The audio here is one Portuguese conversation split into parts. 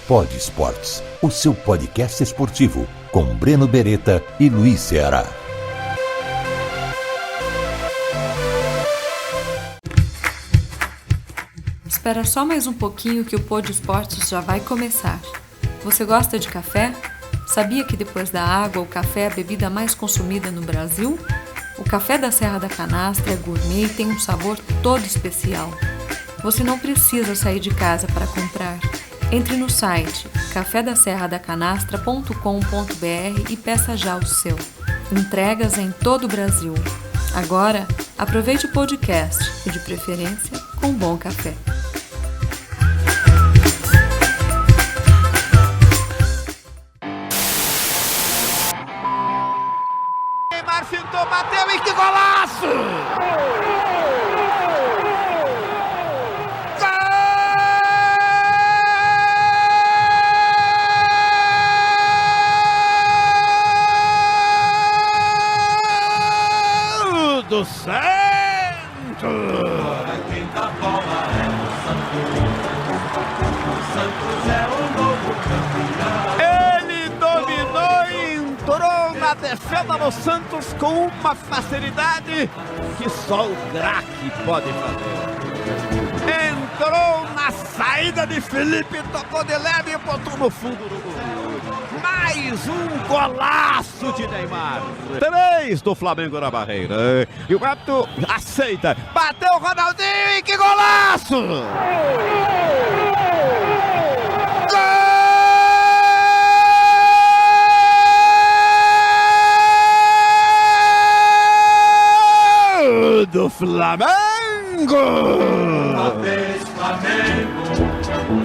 Pod Esportes, o seu podcast esportivo, com Breno Beretta e Luiz Ceará. Espera só mais um pouquinho que o Pod Esportes já vai começar. Você gosta de café? Sabia que depois da água, o café é a bebida mais consumida no Brasil? O café da Serra da Canastra é gourmet e tem um sabor todo especial. Você não precisa sair de casa para comprar. Entre no site cafedaserradacanastra.com.br e peça já o seu. Entregas em todo o Brasil. Agora, aproveite o podcast e, de preferência, com bom café. Neymar fintou, bateu e que golaço! Do Santos! Agora quem dá bola é o Santos é o novo campeão. Ele dominou e entrou na defesa do Santos com uma facilidade que só o craque pode fazer. Entrou na saída de Felipe, tocou de leve e botou no fundo do gol. Mais um golaço de Neymar. 3 do Flamengo na barreira. E o árbitro aceita. Bateu o Ronaldinho e que golaço! Gol do Flamengo! Uma vez Flamengo,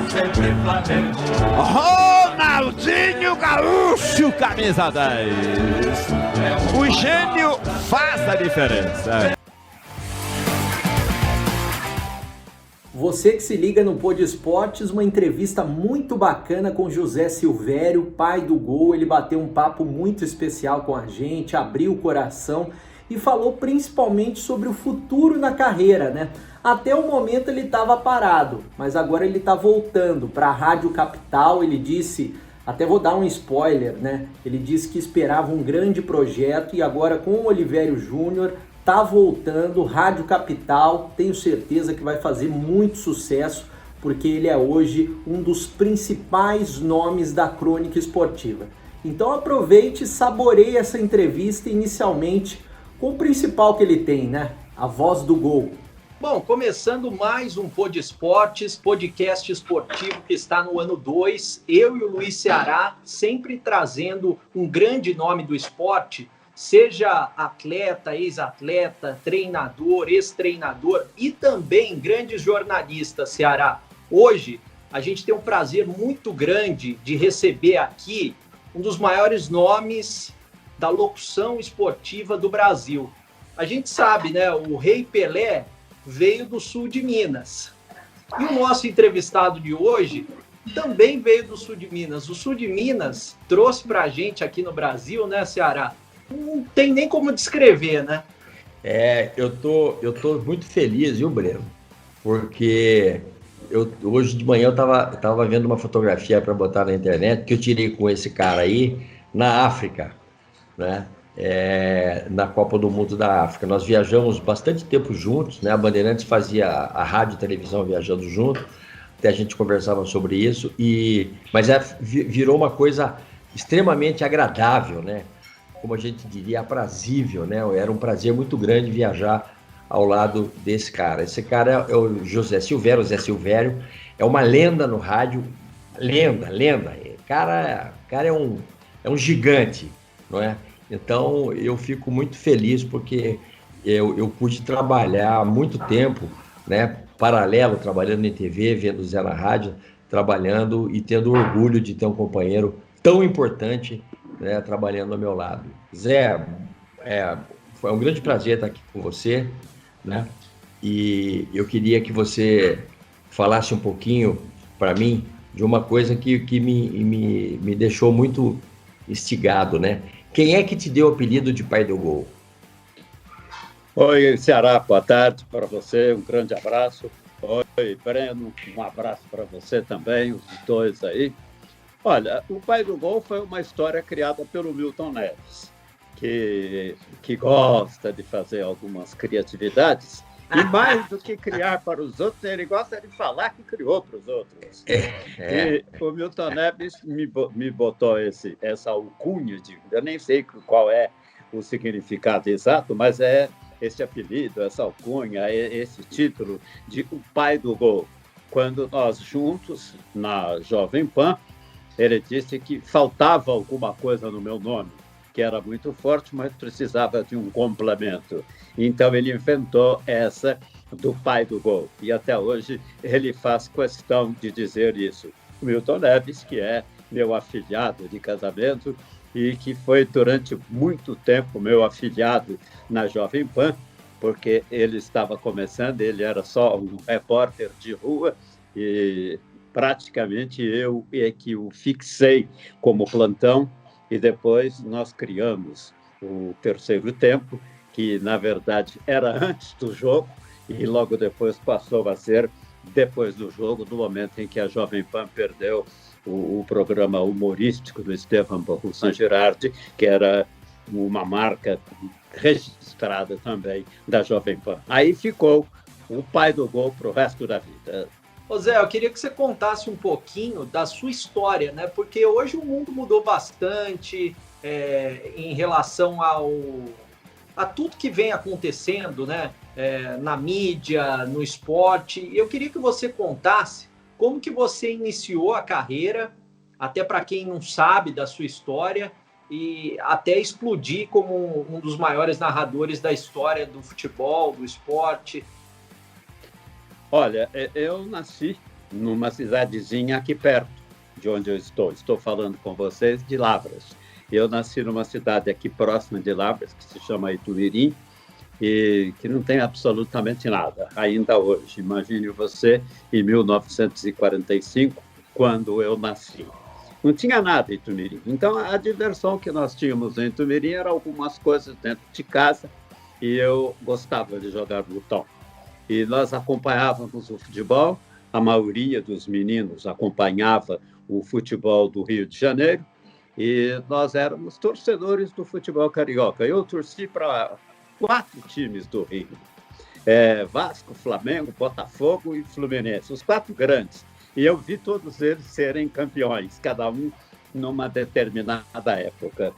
sempre Flamengo. Ronaldinho Gaúcho, camisa 10. O gênio faz a diferença. Você que se liga no Pod Esportes, uma entrevista muito bacana com José Silvério, pai do gol. Ele bateu um papo muito especial com a gente, abriu o coração e falou principalmente sobre o futuro na carreira, né? Até o momento ele estava parado, mas agora ele está voltando para a Rádio Capital. Ele disse, até vou dar um spoiler, né? Ele disse que esperava um grande projeto e agora com o Olivério Júnior tá voltando, Rádio Capital. Tenho certeza que vai fazer muito sucesso, porque ele é hoje um dos principais nomes da crônica esportiva. Então aproveite e saboreie essa entrevista inicialmente com o principal que ele tem, né? A voz do gol. Bom, começando mais um Pod Esportes, podcast esportivo que está no ano 2, eu e o Luiz Ceará sempre trazendo um grande nome do esporte, seja atleta, ex-atleta, treinador, ex-treinador e também grandes jornalistas, Ceará. Hoje a gente tem um prazer muito grande de receber aqui um dos maiores nomes da locução esportiva do Brasil. A gente sabe, né, o Rei Pelé veio do sul de Minas. E o nosso entrevistado de hoje também veio do sul de Minas. O sul de Minas trouxe pra gente aqui no Brasil, né, Ceará? Não tem nem como descrever, né? Eu tô muito feliz, viu, Breno? Porque hoje de manhã eu tava vendo uma fotografia para botar na internet que eu tirei com esse cara aí na África, né? Na Copa do Mundo da África. Nós viajamos bastante tempo juntos, né? A Bandeirantes fazia a rádio e televisão viajando junto, até a gente conversava sobre isso, mas virou uma coisa extremamente agradável, né? Como a gente diria, aprazível, né? Era um prazer muito grande viajar ao lado desse cara. Esse cara é o José Silvério. O Zé Silvério é uma lenda no rádio, lenda. O cara é um gigante, não é? Então, eu fico muito feliz porque eu pude trabalhar há muito tempo, né, paralelo, trabalhando em TV, vendo o Zé na rádio, trabalhando e tendo orgulho de ter um companheiro tão importante, né, trabalhando ao meu lado. Zé, foi um grande prazer estar aqui com você, né, e eu queria que você falasse um pouquinho para mim de uma coisa que me deixou muito instigado, né? Quem é que te deu o apelido de pai do gol? Oi, Ceará, boa tarde para você, um grande abraço. Oi, Breno, um abraço para você também, os dois aí. Olha, o Pai do Gol foi uma história criada pelo Milton Neves, que gosta de fazer algumas criatividades. E mais do que criar para os outros, ele gosta de falar que criou para os outros. E o Milton Neves me botou essa alcunha, eu nem sei qual é o significado exato, mas é esse apelido, essa alcunha, esse título de o Pai do Gol. Quando nós juntos, na Jovem Pan, ele disse que faltava alguma coisa no meu nome, que era muito forte, mas precisava de um complemento. Então, ele inventou essa do Pai do Gol. E até hoje ele faz questão de dizer isso. O Milton Neves, que é meu afilhado de casamento e que foi durante muito tempo meu afilhado na Jovem Pan, porque ele estava começando, ele era só um repórter de rua e praticamente eu é que o fixei como plantão. E depois nós criamos o Terceiro Tempo, que, na verdade, era antes do jogo e logo depois passou a ser depois do jogo, no momento em que a Jovem Pan perdeu o programa humorístico do Estevam Borrussa Girardi, que era uma marca registrada também da Jovem Pan. Aí ficou o Pai do Gol para o resto da vida. Ô Zé, eu queria que você contasse um pouquinho da sua história, né? Porque hoje o mundo mudou bastante em relação a tudo que vem acontecendo, né? Na mídia, no esporte. E eu queria que você contasse como que você iniciou a carreira, até para quem não sabe da sua história, e até explodir como um dos maiores narradores da história do futebol, do esporte. Olha, eu nasci numa cidadezinha aqui perto de onde eu estou. Estou falando com vocês de Lavras. Eu nasci numa cidade aqui próxima de Lavras, que se chama Itumirim, e que não tem absolutamente nada, ainda hoje. Imagine você, em 1945, quando eu nasci. Não tinha nada em Itumirim. Então, a diversão que nós tínhamos em Itumirim era algumas coisas dentro de casa, e eu gostava de jogar botão. E nós acompanhávamos o futebol, a maioria dos meninos acompanhava o futebol do Rio de Janeiro, e nós éramos torcedores do futebol carioca. Eu torci para 4 times do Rio, Vasco, Flamengo, Botafogo e Fluminense, os 4 grandes. E eu vi todos eles serem campeões, cada um numa determinada época.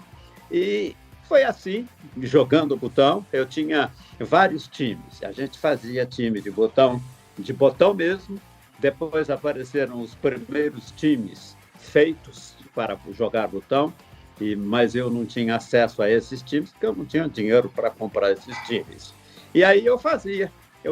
E foi assim, jogando botão. Eu tinha vários times. A gente fazia time de botão mesmo. Depois apareceram os primeiros times feitos para jogar botão, mas eu não tinha acesso a esses times, porque eu não tinha dinheiro para comprar esses times. E aí eu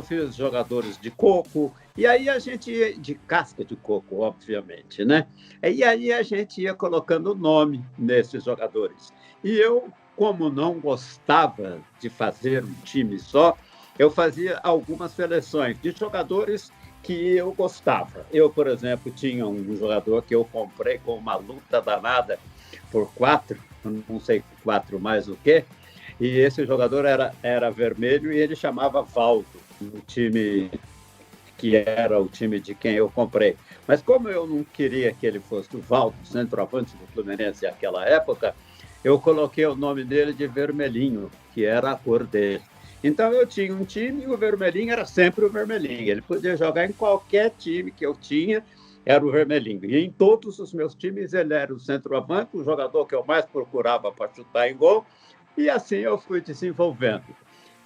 fiz jogadores de coco, e aí a gente ia, de casca de coco, obviamente, né? E aí a gente ia colocando nome nesses jogadores. E eu, como não gostava de fazer um time só, eu fazia algumas seleções de jogadores que eu gostava. Eu, por exemplo, tinha um jogador que eu comprei com uma luta danada por 4, não sei 4 mais o quê, e esse jogador era vermelho e ele chamava Valdo, um time que era o time de quem eu comprei. Mas como eu não queria que ele fosse o Valdo, centroavante do Fluminense naquela época, eu coloquei o nome dele de Vermelhinho, que era a cor dele. Então eu tinha um time e o Vermelhinho era sempre o Vermelhinho. Ele podia jogar em qualquer time que eu tinha, era o Vermelhinho. E em todos os meus times ele era o centroavante, o jogador que eu mais procurava para chutar em gol. E assim eu fui desenvolvendo.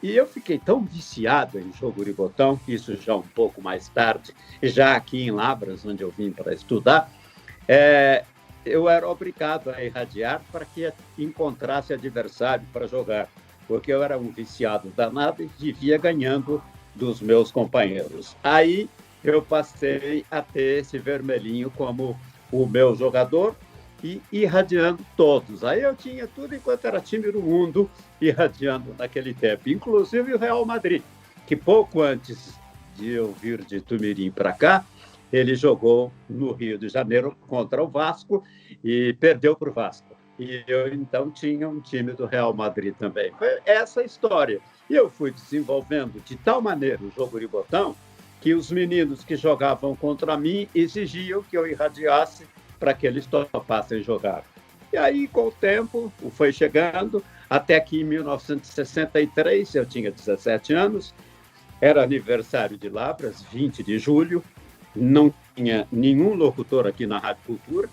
E eu fiquei tão viciado em jogo de botão, isso já um pouco mais tarde, já aqui em Lavras, onde eu vim para estudar, eu era obrigado a irradiar para que encontrasse adversário para jogar, porque eu era um viciado danado e vivia ganhando dos meus companheiros. Aí eu passei a ter esse Vermelhinho como o meu jogador e irradiando todos. Aí eu tinha tudo enquanto era time do mundo irradiando naquele tempo, inclusive o Real Madrid, que pouco antes de eu vir de Itumirim para cá, ele jogou no Rio de Janeiro contra o Vasco e perdeu para o Vasco. E eu, então, tinha um time do Real Madrid também. Foi essa a história. E eu fui desenvolvendo de tal maneira o jogo de botão que os meninos que jogavam contra mim exigiam que eu irradiasse para que eles topassem jogar. E aí, com o tempo, foi chegando, até que em 1963, eu tinha 17 anos, era aniversário de Lavras, 20 de julho, não tinha nenhum locutor aqui na Rádio Cultura,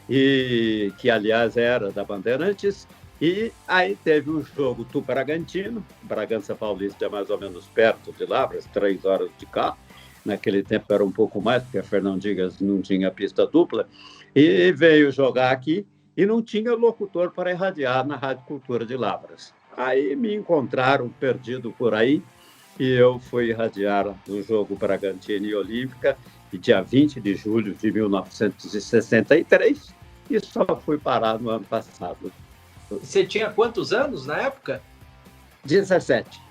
e que, aliás, era da Bandeirantes, e aí teve um jogo Tupi-Bragantino, Bragança Paulista é mais ou menos perto de Lavras, 3 horas de carro, naquele tempo era um pouco mais, porque a Fernão Dias não tinha pista dupla, e veio jogar aqui, e não tinha locutor para irradiar na Rádio Cultura de Lavras. Aí me encontraram perdido por aí, e eu fui irradiar o jogo Bragantino e Olímpica, dia 20 de julho de 1963, e só fui parar no ano passado. Você tinha quantos anos na época? 17.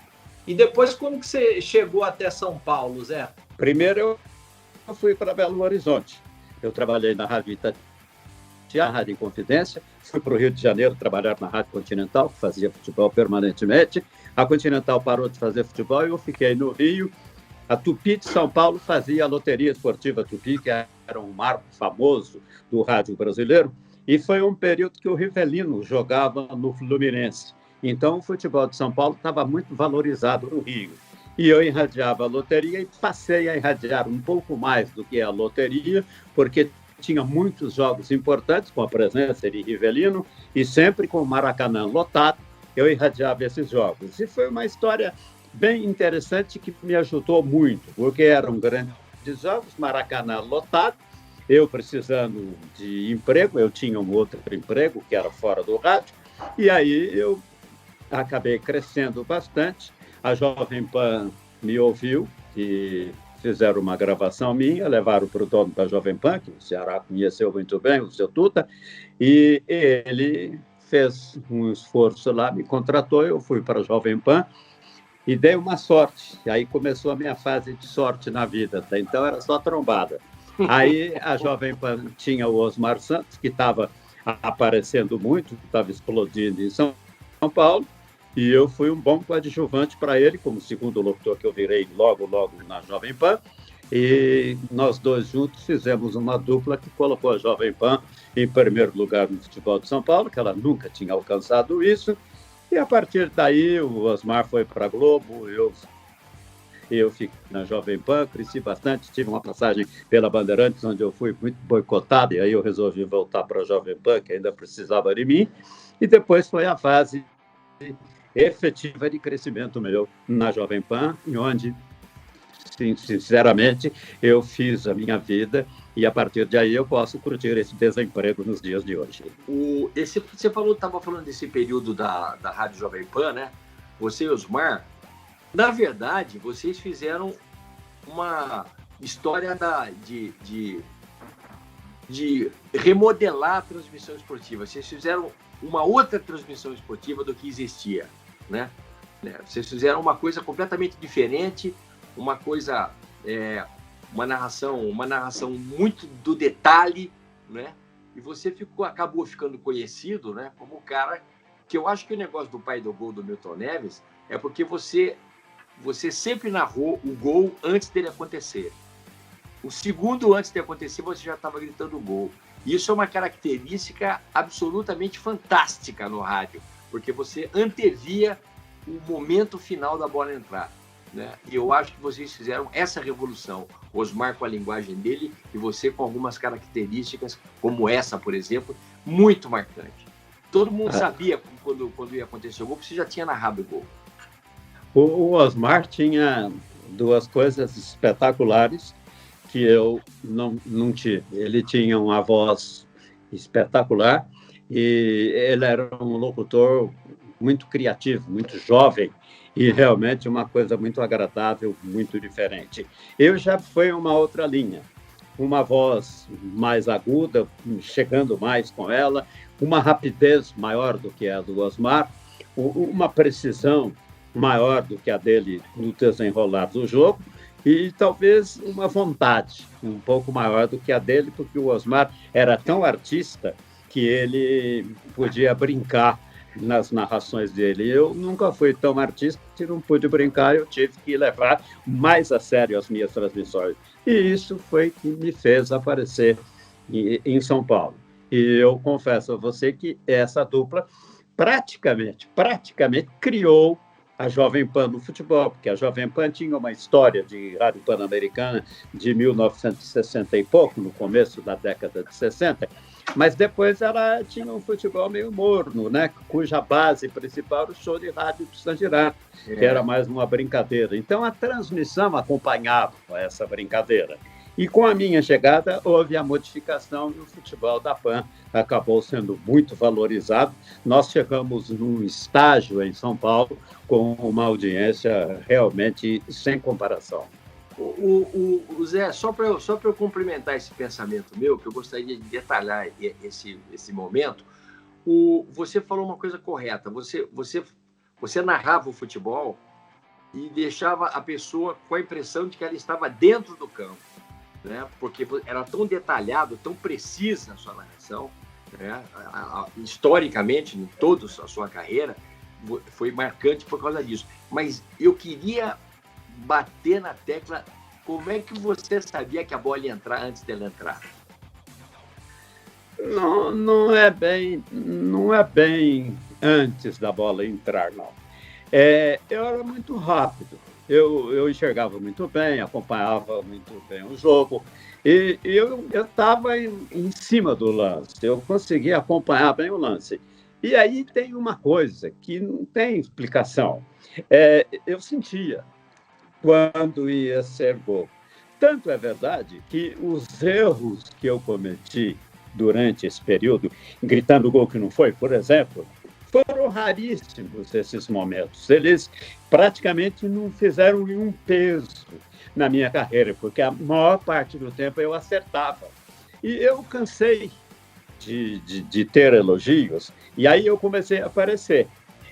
E depois, como que você chegou até São Paulo, Zé? Primeiro, eu fui para Belo Horizonte. Eu trabalhei na Rádio Itatiaia, na Rádio Inconfidência. Fui para o Rio de Janeiro trabalhar na Rádio Continental, que fazia futebol permanentemente. A Continental parou de fazer futebol e eu fiquei no Rio. A Tupi de São Paulo fazia a Loteria Esportiva Tupi, que era um marco famoso do rádio brasileiro. E foi um período que o Rivelino jogava no Fluminense. Então, o futebol de São Paulo estava muito valorizado no Rio. E eu irradiava a loteria e passei a irradiar um pouco mais do que a loteria, porque tinha muitos jogos importantes, com a presença de Rivelino, e sempre com o Maracanã lotado, eu irradiava esses jogos. E foi uma história bem interessante que me ajudou muito, porque eram grandes jogos, Maracanã lotado, eu precisando de emprego, eu tinha um outro emprego que era fora do rádio, e aí eu acabei crescendo bastante. A Jovem Pan me ouviu e fizeram uma gravação minha, levaram para o dono da Jovem Pan, que o Ceará conheceu muito bem, o seu Tuta, e ele fez um esforço lá, me contratou, eu fui para a Jovem Pan e dei uma sorte. E aí começou a minha fase de sorte na vida, até então era só trombada. Aí a Jovem Pan tinha o Osmar Santos, que estava aparecendo muito, estava explodindo em São Paulo, e eu fui um bom coadjuvante para ele, como segundo locutor que eu virei logo na Jovem Pan, e nós dois juntos fizemos uma dupla que colocou a Jovem Pan em primeiro lugar no futebol de São Paulo, que ela nunca tinha alcançado isso, e a partir daí o Osmar foi para a Globo, eu fiquei na Jovem Pan, cresci bastante, tive uma passagem pela Bandeirantes, onde eu fui muito boicotado, e aí eu resolvi voltar para a Jovem Pan, que ainda precisava de mim, e depois foi a fase efetiva de crescimento meu na Jovem Pan, onde, sinceramente, eu fiz a minha vida, e a partir de aí eu posso curtir esse desemprego nos dias de hoje. Você estava falando desse período da Rádio Jovem Pan, né? Você e Osmar, na verdade, vocês fizeram uma história de remodelar a transmissão esportiva. Vocês fizeram uma outra transmissão esportiva do que existia, né? Vocês fizeram uma coisa completamente diferente, uma coisa, uma narração muito do detalhe, né? E você acabou ficando conhecido, né, como o cara que eu acho que o negócio do pai do gol do Milton Neves é porque você sempre narrou o gol antes dele acontecer. O segundo antes de acontecer, você já estava gritando gol. E isso é uma característica absolutamente fantástica no rádio, porque você antevia o momento final da bola entrar, né? E eu acho que vocês fizeram essa revolução. Osmar com a linguagem dele e você com algumas características, como essa, por exemplo, muito marcante. Todo mundo sabia quando ia acontecer o gol, porque você já tinha narrado o gol. O Osmar tinha duas coisas espetaculares que eu não tive. Ele tinha uma voz espetacular e ele era um locutor muito criativo, muito jovem e realmente uma coisa muito agradável, muito diferente. Eu já fui uma outra linha, uma voz mais aguda, chegando mais com ela, uma rapidez maior do que a do Osmar, uma precisão maior do que a dele no desenrolar do jogo e talvez uma vontade um pouco maior do que a dele, porque o Osmar era tão artista que ele podia brincar nas narrações dele. Eu nunca fui tão artista que não pude brincar, eu tive que levar mais a sério as minhas transmissões. E isso foi que me fez aparecer em São Paulo. E eu confesso a você que essa dupla praticamente criou a Jovem Pan no futebol, porque a Jovem Pan tinha uma história de rádio pan-americana de 1960 e pouco, no começo da década de 60, mas depois ela tinha um futebol meio morno, né? Cuja base principal era o show de rádio do San Girato, que era mais uma brincadeira. Então a transmissão acompanhava essa brincadeira. E com a minha chegada, houve a modificação e o futebol da PAN acabou sendo muito valorizado. Nós chegamos num estágio em São Paulo com uma audiência realmente sem comparação. O Zé, só para eu complementar esse pensamento meu, que eu gostaria de detalhar esse momento, você falou uma coisa correta. Você narrava o futebol e deixava a pessoa com a impressão de que ela estava dentro do campo, né? Porque era tão detalhado, tão precisa a sua narração, né? Historicamente, em toda a sua carreira, foi marcante por causa disso. Mas eu queria bater na tecla, como é que você sabia que a bola ia entrar antes dela entrar? Não é bem antes da bola entrar, não. Eu era muito rápido. Eu enxergava muito bem, acompanhava muito bem o jogo, e eu estava em cima do lance, eu conseguia acompanhar bem o lance. E aí tem uma coisa que não tem explicação. Eu sentia quando ia ser gol. Tanto é verdade que os erros que eu cometi durante esse período, gritando gol que não foi, por exemplo, foram raríssimos esses momentos. Eles praticamente não fizeram nenhum peso na minha carreira, porque a maior parte do tempo eu acertava. E eu cansei de ter elogios, e aí eu comecei a aparecer.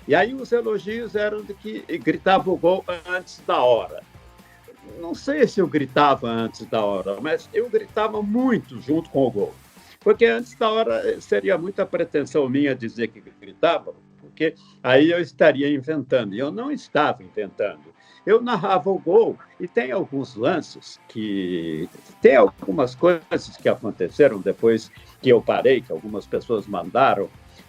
E aí os elogios eram de que gritava o gol antes da hora. Não sei se eu gritava antes da hora, mas eu gritava muito junto com o gol. Porque antes da hora seria muita pretensão minha dizer que gritava, porque aí eu estaria inventando, e eu não estava inventando. Eu narrava o gol, e tem alguns lances tem algumas coisas que aconteceram depois que eu parei, que algumas pessoas mandaram.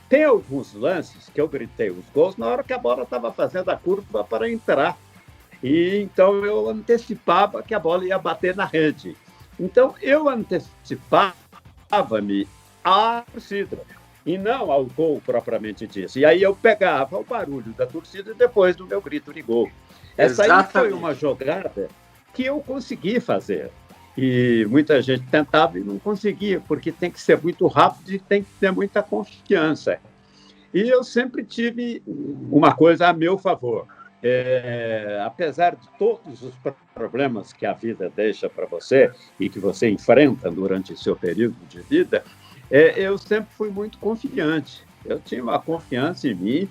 Tem alguns lances que eu gritei os gols na hora que a bola estava fazendo a curva para entrar. E então eu antecipava que a bola ia bater na rede. Então eu antecipava-me à torcida e não ao gol propriamente dito. E aí eu pegava o barulho da torcida depois do meu grito de gol. Essa aí foi uma jogada que eu consegui fazer. E muita gente tentava e não conseguia, porque tem que ser muito rápido e tem que ter muita confiança. E eu sempre tive uma coisa a meu favor. Apesar de todos os problemas que a vida deixa para você e que você enfrenta durante o seu período de vida, eu sempre fui muito confiante. Eu tinha uma confiança em mim,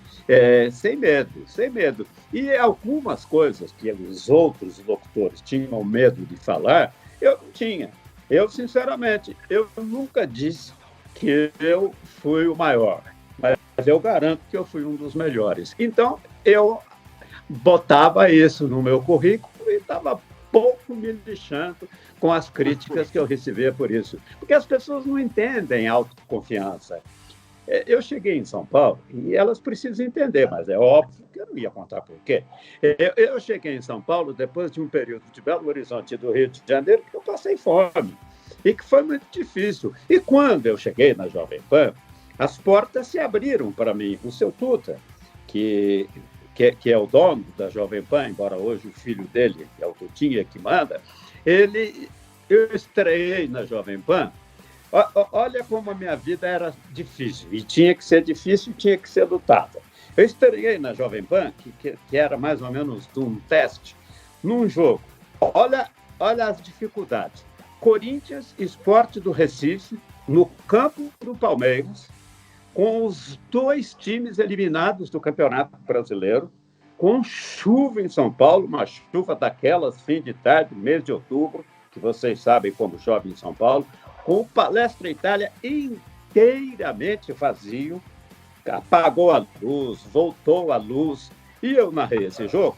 sem medo. E algumas coisas que os outros locutores tinham medo de falar, eu não tinha. Eu, sinceramente, eu nunca disse que eu fui o maior, mas eu garanto que eu fui um dos melhores. Então, eu botava isso no meu currículo e estava pouco me lixando com as críticas que eu recebia por isso. Porque as pessoas não entendem autoconfiança. Eu cheguei em São Paulo e elas precisam entender, mas é óbvio que eu não ia contar por quê. Eu cheguei em São Paulo depois de um período de Belo Horizonte e do Rio de Janeiro que eu passei fome e que foi muito difícil. E quando eu cheguei na Jovem Pan, as portas se abriram para mim. O seu Tuta, que é o dono da Jovem Pan, embora hoje o filho dele, que é o Tutinha, que manda, eu estreiei na Jovem Pan. Olha como a minha vida era difícil, e tinha que ser difícil, tinha que ser lutada. Eu estreiei na Jovem Pan, que era mais ou menos um teste, num jogo. Olha as dificuldades. Corinthians Sport do Recife, no campo do Palmeiras, com os dois times eliminados do Campeonato Brasileiro, com chuva em São Paulo, uma chuva daquelas, fim de tarde, mês de outubro, que vocês sabem como chove em São Paulo, com o Palestra Itália inteiramente vazio, apagou a luz, voltou a luz, e eu narrei esse jogo.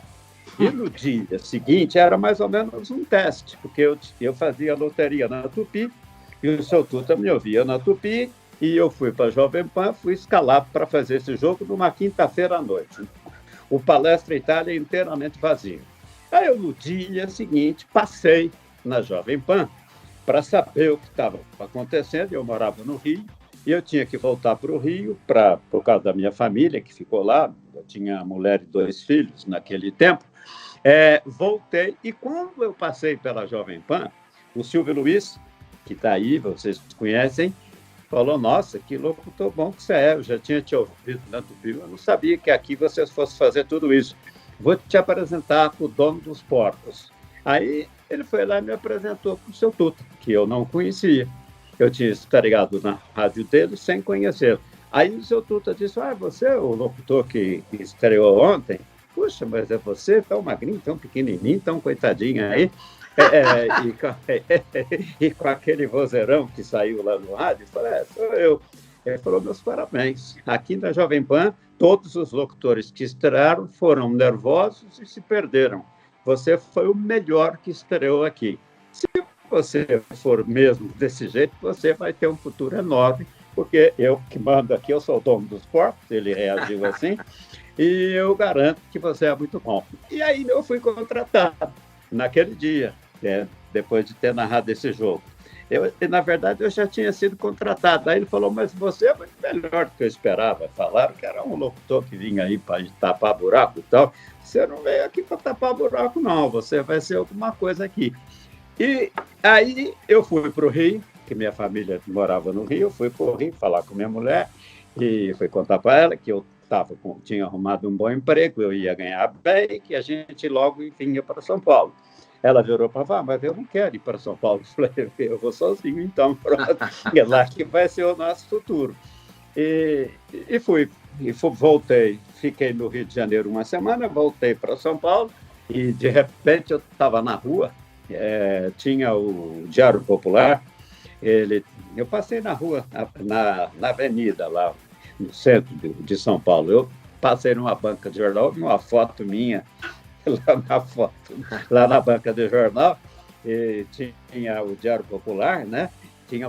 E no dia seguinte era mais ou menos um teste, porque eu fazia loteria na Tupi, e o seu Tuta me ouvia na Tupi, e eu fui para a Jovem Pan, fui escalado para fazer esse jogo numa quinta-feira à noite. O Palestra Itália inteiramente vazio. Aí eu, no dia seguinte, passei na Jovem Pan para saber o que estava acontecendo. Eu morava no Rio e eu tinha que voltar para o Rio por causa da minha família, que ficou lá. Eu tinha mulher e 2 filhos naquele tempo. Voltei e quando eu passei pela Jovem Pan, o Silvio Luiz, que está aí, vocês conhecem, falou, nossa, que locutor bom que você é, eu já tinha te ouvido na Tupi, eu não sabia que aqui vocês fossem fazer tudo isso. Vou te apresentar para o dono dos porcos. Aí ele foi lá e me apresentou para o seu Tuta, que eu não conhecia. Eu tinha estreado na rádio dele sem conhecê-lo. Aí o seu Tuta disse, você é o locutor que estreou ontem? Puxa, mas é você, tão magrinho, tão pequenininho, tão coitadinho aí. E com aquele vozeirão que saiu lá no rádio, eu falei, sou eu. Ele falou, meus parabéns. Aqui na Jovem Pan, todos os locutores que estrearam foram nervosos e se perderam. Você foi o melhor que estreou aqui. Se você for mesmo desse jeito, você vai ter um futuro enorme, porque eu que mando aqui, eu sou o dono dos porcos, ele reagiu assim, e eu garanto que você é muito bom. E aí eu fui contratado naquele dia, depois de ter narrado esse jogo. Na verdade, eu já tinha sido contratado. Aí ele falou, mas você é muito melhor do que eu esperava. Falaram que era um locutor que vinha aí para tapar buraco e tal. Você não veio aqui para tapar buraco, não. Você vai ser alguma coisa aqui. E aí eu fui para o Rio, que minha família morava no Rio. Fui para o Rio falar com minha mulher e fui contar para ela que eu tinha arrumado um bom emprego, eu ia ganhar bem, que a gente logo vinha para São Paulo. Ela virou para falar, mas eu não quero ir para São Paulo. Eu falei, eu vou sozinho, então, pronto. É lá que vai ser o nosso futuro. E voltei, fiquei no Rio de Janeiro uma semana, voltei para São Paulo, e de repente eu estava na rua, tinha o Diário Popular, eu passei na rua, na avenida lá, no centro de São Paulo. Eu passei numa banca de jornal, vi uma foto minha, lá na banca de jornal, e tinha o Diário Popular, né? Tinha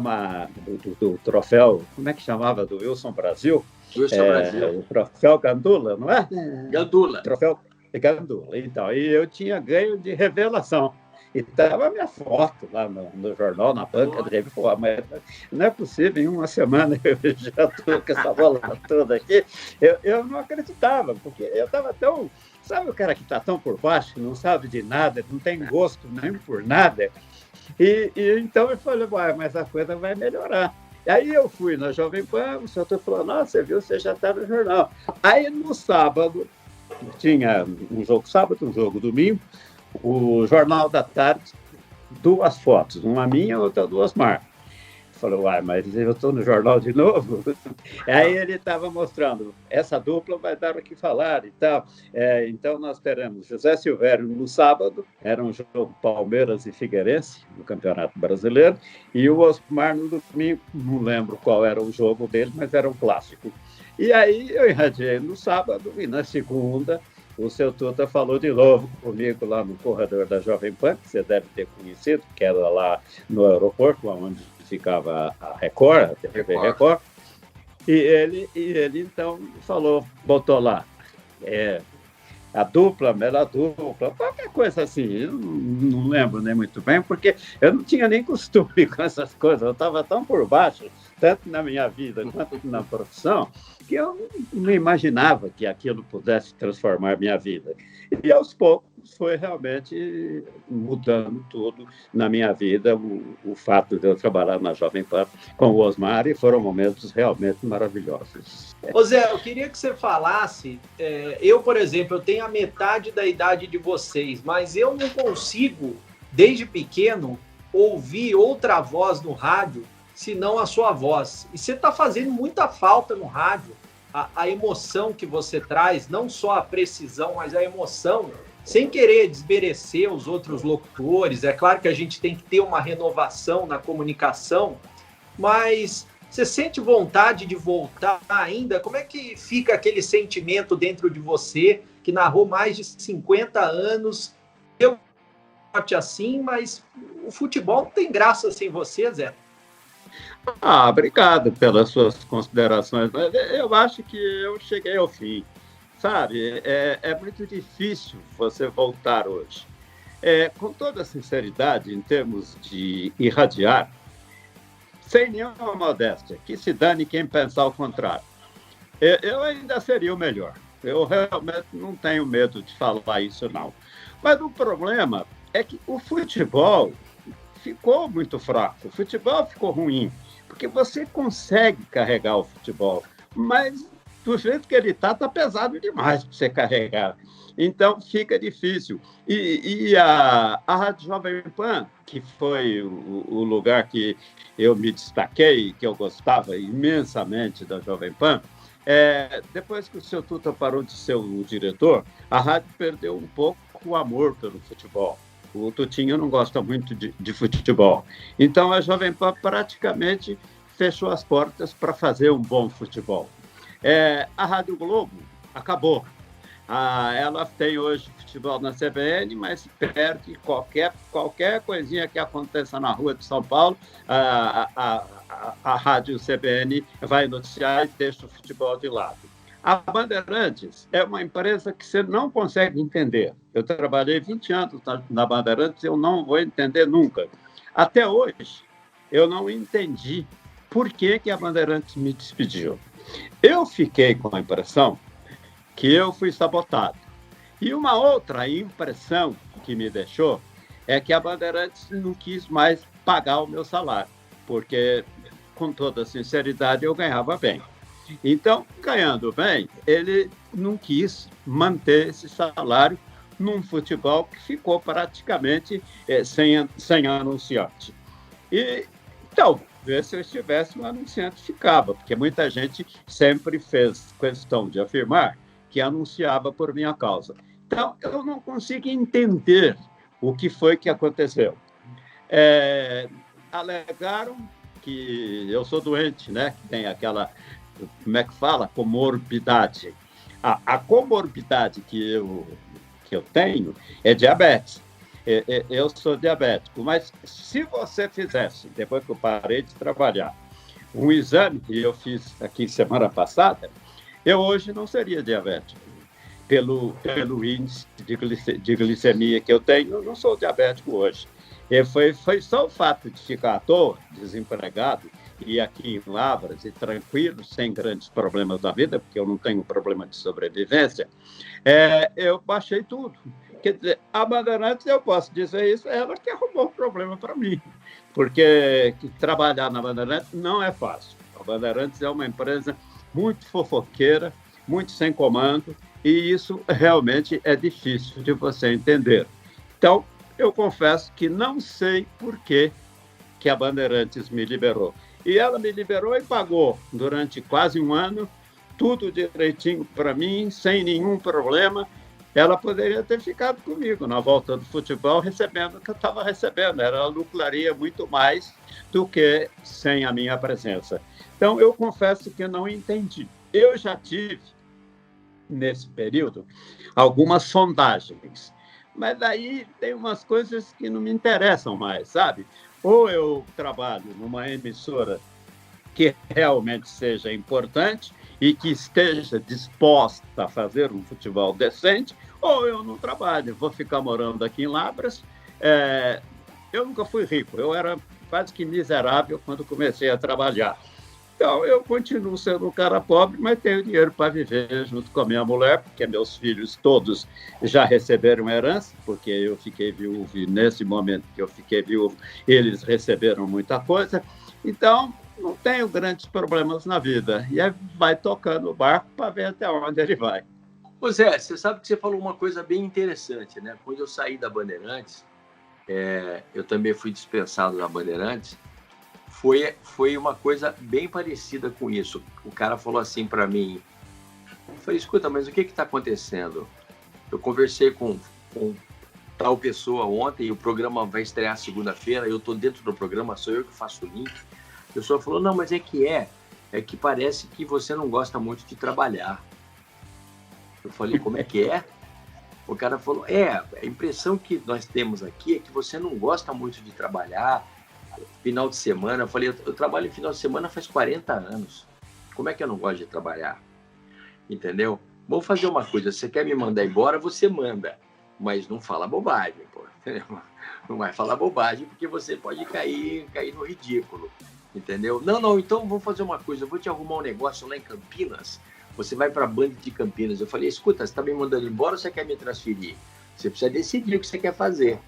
do troféu, como é que chamava? Do Wilson Brasil. Wilson Brasil. O troféu Gandula, não é? Gandula. Troféu Gandula. Então, e eu tinha ganho de revelação. E estava a minha foto lá no jornal, na banca de revista. Mas não é possível, em uma semana eu já estou com essa bola toda aqui. Eu não acreditava, porque eu estava tão... Sabe o cara que está tão por baixo, não sabe de nada, não tem gosto nem por nada? E então eu falei, mas a coisa vai melhorar. E aí eu fui na Jovem Pan, o senhor falou, nossa, você viu, você já está no jornal. Aí no sábado, tinha um jogo sábado, um jogo domingo, o Jornal da Tarde, 2 fotos, uma minha, outra do Osmar. Falei, mas eu estou no jornal de novo? Aí ele estava mostrando, essa dupla vai dar o que falar e tal. Então nós teremos José Silvério no sábado, era um jogo Palmeiras e Figueirense, no Campeonato Brasileiro, e o Osmar no domingo, não lembro qual era o jogo dele, mas era um clássico. E aí eu irradiei no sábado, e na segunda o seu Tuta falou de novo comigo lá no corredor da Jovem Pan, que você deve ter conhecido, que era lá no aeroporto, onde ficava a Record, a TV Record. E ele então falou, botou lá, a dupla, melhor dupla, qualquer coisa assim. Eu não lembro nem muito bem, porque eu não tinha nem costume com essas coisas. Eu estava tão por baixo, tanto na minha vida quanto na profissão, que eu não imaginava que aquilo pudesse transformar minha vida. E aos poucos foi realmente mudando tudo na minha vida, o fato de eu trabalhar na Jovem Pan com o Osmar, e foram momentos realmente maravilhosos. Ô Zé, eu queria que você falasse, eu, por exemplo, eu tenho a metade da idade de vocês, mas eu não consigo, desde pequeno, ouvir outra voz no rádio senão a sua voz. E você está fazendo muita falta no rádio, a emoção que você traz, não só a precisão, mas a emoção, sem querer desmerecer os outros locutores. É claro que a gente tem que ter uma renovação na comunicação, mas você sente vontade de voltar ainda? Como é que fica aquele sentimento dentro de você, que narrou mais de 50 anos, eu assim, mas o futebol não tem graça sem você, Zé. Obrigado pelas suas considerações, mas eu acho que eu cheguei ao fim, sabe? É muito difícil você voltar hoje. Com toda sinceridade, em termos de irradiar, sem nenhuma modéstia, que se dane quem pensar o contrário. Eu ainda seria o melhor. Eu realmente não tenho medo de falar isso, não. Mas o problema é que o futebol ficou muito fraco, o futebol ficou ruim, porque você consegue carregar o futebol, mas do jeito que ele está pesado demais para você carregar. Então, fica difícil. E a Rádio Jovem Pan, que foi o lugar que eu me destaquei, que eu gostava imensamente da Jovem Pan, depois que o seu Tuta parou de ser o diretor, a rádio perdeu um pouco o amor pelo futebol. O Tutinho não gosta muito de futebol. Então, a Jovem Pan praticamente fechou as portas para fazer um bom futebol. A Rádio Globo acabou. Ela tem hoje futebol na CBN, mas perde qualquer coisinha que aconteça na rua de São Paulo, a Rádio CBN vai noticiar e deixa o futebol de lado. A Bandeirantes é uma empresa que você não consegue entender. Eu trabalhei 20 anos na Bandeirantes, eu não vou entender nunca. Até hoje, eu não entendi por que a Bandeirantes me despediu. Eu fiquei com a impressão que eu fui sabotado. E uma outra impressão que me deixou é que a Bandeirantes não quis mais pagar o meu salário, porque, com toda sinceridade, eu ganhava bem. Então, ganhando bem, ele não quis manter esse salário num futebol que ficou praticamente sem anunciante. E, então, se eu estivesse, um anunciante ficava, porque muita gente sempre fez questão de afirmar que anunciava por minha causa. Então, eu não consigo entender o que foi que aconteceu. Alegaram que eu sou doente, né? Que tem aquela, como é que fala? Comorbidade. A comorbidade que eu tenho é diabetes. Eu sou diabético, mas se você fizesse, depois que eu parei de trabalhar, um exame que eu fiz aqui semana passada, eu hoje não seria diabético. Pelo índice de glicemia que eu tenho, eu não sou diabético hoje. Foi só o fato de ficar à toa, desempregado, e aqui em Lavras, e tranquilo, sem grandes problemas da vida, porque eu não tenho problema de sobrevivência, eu baixei tudo. Quer dizer, a Bandeirantes, eu posso dizer isso, é ela que arrumou o problema para mim, porque trabalhar na Bandeirantes não é fácil. A Bandeirantes é uma empresa muito fofoqueira, muito sem comando, e isso realmente é difícil de você entender. Então, eu confesso que não sei por que a Bandeirantes me liberou. E ela me liberou e pagou durante quase um ano, tudo direitinho para mim, sem nenhum problema. Ela poderia ter ficado comigo na volta do futebol, recebendo o que eu estava recebendo. Ela lucraria muito mais do que sem a minha presença. Então, eu confesso que eu não entendi. Eu já tive, nesse período, algumas sondagens. Mas daí tem umas coisas que não me interessam mais, sabe? Ou eu trabalho numa emissora que realmente seja importante e que esteja disposta a fazer um futebol decente, ou eu não trabalho, vou ficar morando aqui em Lavras. Eu nunca fui rico, eu era quase que miserável quando comecei a trabalhar. Então, eu continuo sendo um cara pobre, mas tenho dinheiro para viver junto com a minha mulher, porque meus filhos todos já receberam herança, porque eu fiquei viúvo e nesse momento que eu fiquei viúvo, eles receberam muita coisa. Então, não tenho grandes problemas na vida. E vai tocando o barco para ver até onde ele vai. Ô Zé, você sabe que você falou uma coisa bem interessante, né? Quando eu saí da Bandeirantes, eu também fui dispensado da Bandeirantes, foi uma coisa bem parecida com isso. O cara falou assim para mim, eu falei, escuta, mas o que está acontecendo? Eu conversei com tal pessoa ontem, e o programa vai estrear segunda-feira, eu estou dentro do programa, sou eu que faço o link. A pessoa falou, não, mas é que parece que você não gosta muito de trabalhar. Eu falei, como é que é? O cara falou, a impressão que nós temos aqui é que você não gosta muito de trabalhar, final de semana. Eu falei, eu trabalho em final de semana faz 40 anos. Como é que eu não gosto de trabalhar? Entendeu? Vamos fazer uma coisa, você quer me mandar embora, você manda. Mas não fala bobagem, pô. Não vai falar bobagem, porque você pode cair no ridículo. Entendeu? Não, então vamos fazer uma coisa, eu vou te arrumar um negócio lá em Campinas, você vai para a Band de Campinas. Eu falei, escuta, você está me mandando embora ou você quer me transferir? Você precisa decidir o que você quer fazer.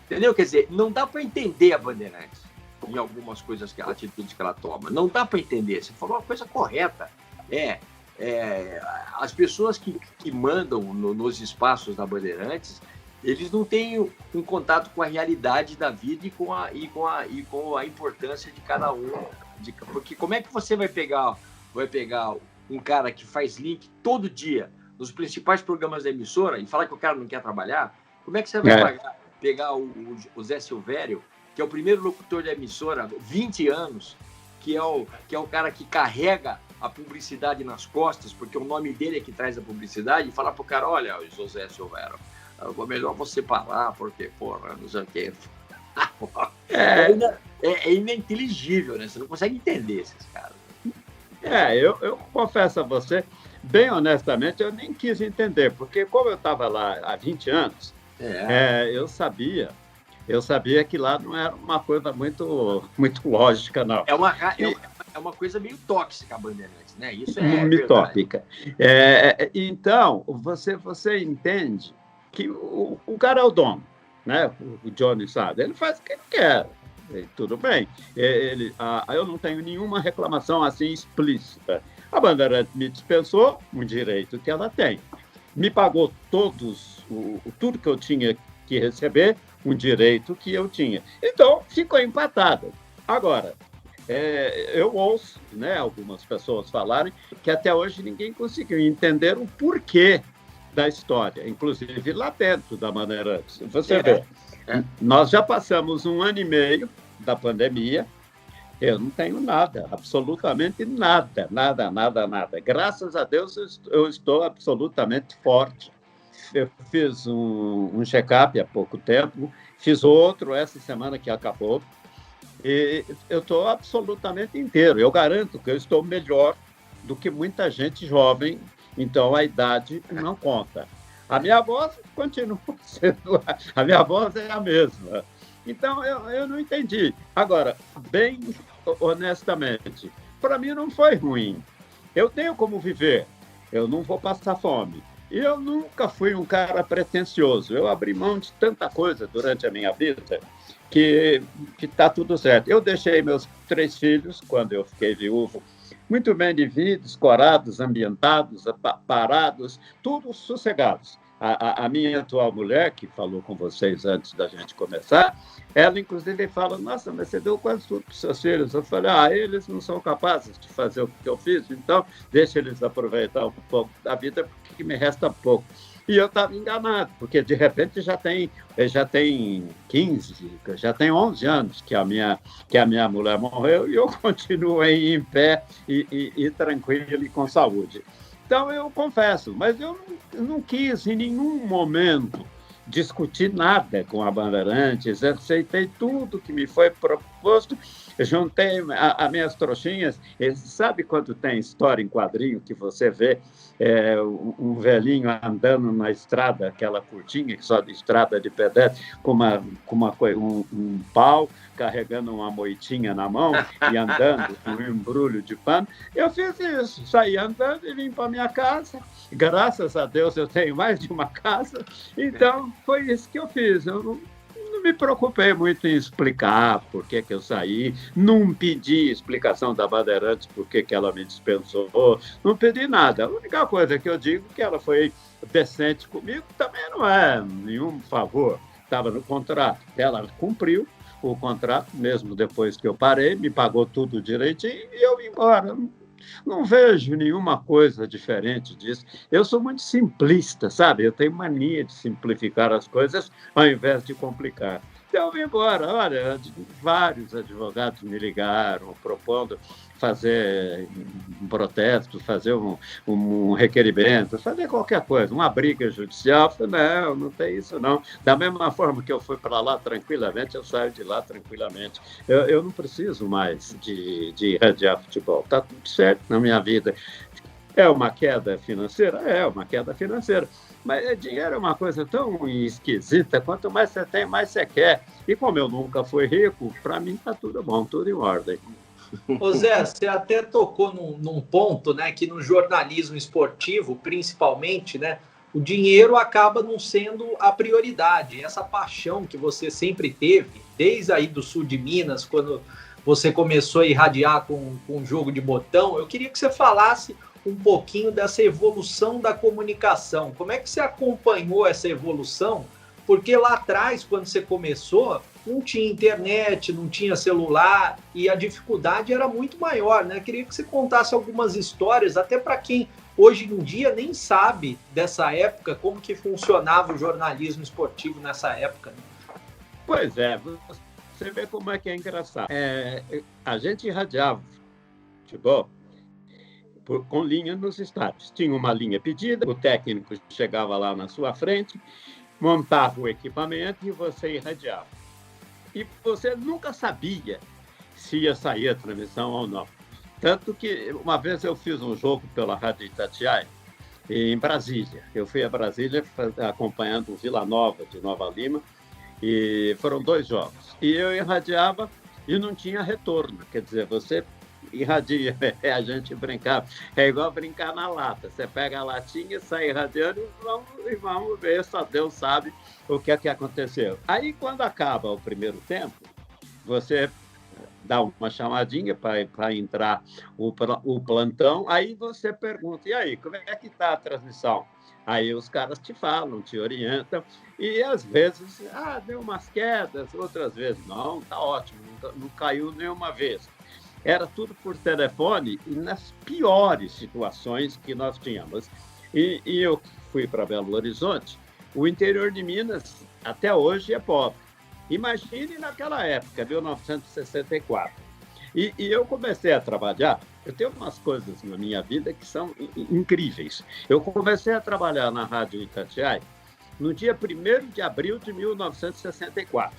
Entendeu? Quer dizer, não dá para entender a Bandeirantes em algumas coisas, atitudes que ela toma. Não dá para entender. Você falou uma coisa correta. As pessoas que mandam nos espaços da Bandeirantes, eles não têm um contato com a realidade da vida e com a importância de cada um. Porque como é que você vai pegar um cara que faz link todo dia nos principais programas da emissora e falar que o cara não quer trabalhar? Como é que você vai pegar o Zé Silvério, que é o primeiro locutor da emissora, 20 anos, que é o cara que carrega a publicidade nas costas, porque o nome dele é que traz a publicidade, e falar pro cara, olha, José Silvério, melhor você parar, porque, porra, não sei o quê. É ininteligível, né? Você não consegue entender esses caras. Eu confesso a você, bem honestamente, eu nem quis entender, porque como eu estava lá há 20 anos, eu sabia que lá não era uma coisa muito, muito lógica, não. É uma coisa meio tóxica a Bandeirantes, né? Isso é mitópica. Então, você entende que o cara é o dono, né? O Johnny sabe, ele faz o que ele quer. Tudo bem. Eu não tenho nenhuma reclamação assim explícita. A Bandeirantes me dispensou um direito que ela tem. Me pagou tudo que eu tinha que receber, um direito que eu tinha. Então, ficou empatado. Agora, eu ouço, né, algumas pessoas falarem que até hoje ninguém conseguiu entender o porquê da história, inclusive lá dentro da Bandeirantes. Você vê, nós já passamos 1 ano e meio da pandemia, eu não tenho nada, absolutamente nada. Graças a Deus eu estou absolutamente forte. Eu fiz um check-up há pouco tempo, fiz outro essa semana que acabou, e eu estou absolutamente inteiro. Eu garanto que eu estou melhor do que muita gente jovem, então a idade não conta. A minha voz continua sendo... A minha voz é a mesma. Então, eu não entendi. Agora, bem honestamente, para mim não foi ruim. Eu tenho como viver, eu não vou passar fome. E eu nunca fui um cara pretensioso. Eu abri mão de tanta coisa durante a minha vida que está tudo certo. Eu deixei meus 3 filhos, quando eu fiquei viúvo, muito bem de vida, escorados, ambientados, parados, tudo sossegados. A minha atual mulher, que falou com vocês antes da gente começar, ela inclusive fala, nossa, mas você deu quase tudo para os seus filhos. Eu falei, eles não são capazes de fazer o que eu fiz, então deixa eles aproveitar um pouco da vida, porque me resta pouco. E eu estava enganado, porque de repente já tem 15, já tem 11 anos que a minha mulher morreu e eu continuo aí em pé e tranquilo e com saúde. Então, eu confesso, mas eu não quis em nenhum momento discutir nada com a Bandeirantes, aceitei tudo que me foi proposto, juntei as minhas trouxinhas. Sabe quando tem história em quadrinho que você vê um velhinho andando na estrada, aquela curtinha, só de estrada de pedestre, com um pau, carregando uma moitinha na mão e andando com um embrulho de pano? Eu fiz isso, saí andando e vim para minha casa. Graças a Deus eu tenho mais de uma casa, então foi isso que eu fiz. Eu não me preocupei muito em explicar por que eu saí, não pedi explicação da Bandeirantes por que ela me dispensou, não pedi nada. A única coisa que eu digo é que ela foi decente comigo, também não é nenhum favor, estava no contrato. Ela cumpriu o contrato, mesmo depois que eu parei, me pagou tudo direitinho e eu vim embora. Não vejo nenhuma coisa diferente disso. Eu sou muito simplista, sabe? Eu tenho mania de simplificar as coisas ao invés de complicar. Então, eu vim embora. Olha, vários advogados me ligaram propondo fazer um protesto, fazer um requerimento, fazer qualquer coisa, uma briga judicial. Eu falei, não tem isso não. Da mesma forma que eu fui para lá tranquilamente, eu saio de lá tranquilamente. Eu não preciso mais de irradiar futebol. Está tudo certo na minha vida. É uma queda financeira? É uma queda financeira. Mas dinheiro é uma coisa tão esquisita, quanto mais você tem, mais você quer. E como eu nunca fui rico, para mim está tudo bom, tudo em ordem. Ô Zé, você até tocou num ponto, né, que no jornalismo esportivo, principalmente, né, o dinheiro acaba não sendo a prioridade. Essa paixão que você sempre teve, desde aí do sul de Minas, quando você começou a irradiar com um jogo de botão, eu queria que você falasse um pouquinho dessa evolução da comunicação. Como é que você acompanhou essa evolução? Porque lá atrás, quando você começou, não tinha internet, não tinha celular e a dificuldade era muito maior, né? Queria que você contasse algumas histórias, até para quem hoje em dia nem sabe dessa época, como que funcionava o jornalismo esportivo nessa época. Né? Pois é, você vê como é que é engraçado. A gente irradiava futebol com linha nos estádios. Tinha uma linha pedida, o técnico chegava lá na sua frente, montava o equipamento e você irradiava. E você nunca sabia se ia sair a transmissão ou não. Tanto que uma vez eu fiz um jogo pela Rádio Itatiaia, em Brasília. Eu fui a Brasília acompanhando o Vila Nova, de Nova Lima, e foram 2 jogos. E eu irradiava e não tinha retorno. Quer dizer, você irradia, a gente brincava. É igual brincar na lata. Você pega a latinha, sai irradiando e vamos ver, só Deus sabe o que é que aconteceu. Aí, quando acaba o primeiro tempo, você dá uma chamadinha para entrar o plantão, aí você pergunta, e aí, como é que está a transmissão? Aí os caras te falam, te orientam, e às vezes, deu umas quedas, outras vezes, não, tá ótimo, não caiu nenhuma vez. Era tudo por telefone e nas piores situações que nós tínhamos. E eu fui para Belo Horizonte, o interior de Minas até hoje é pobre. Imagine naquela época, 1964. E eu comecei a trabalhar, eu tenho umas coisas na minha vida que são incríveis. Eu comecei a trabalhar na Rádio Itatiaia no dia 1º de abril de 1964.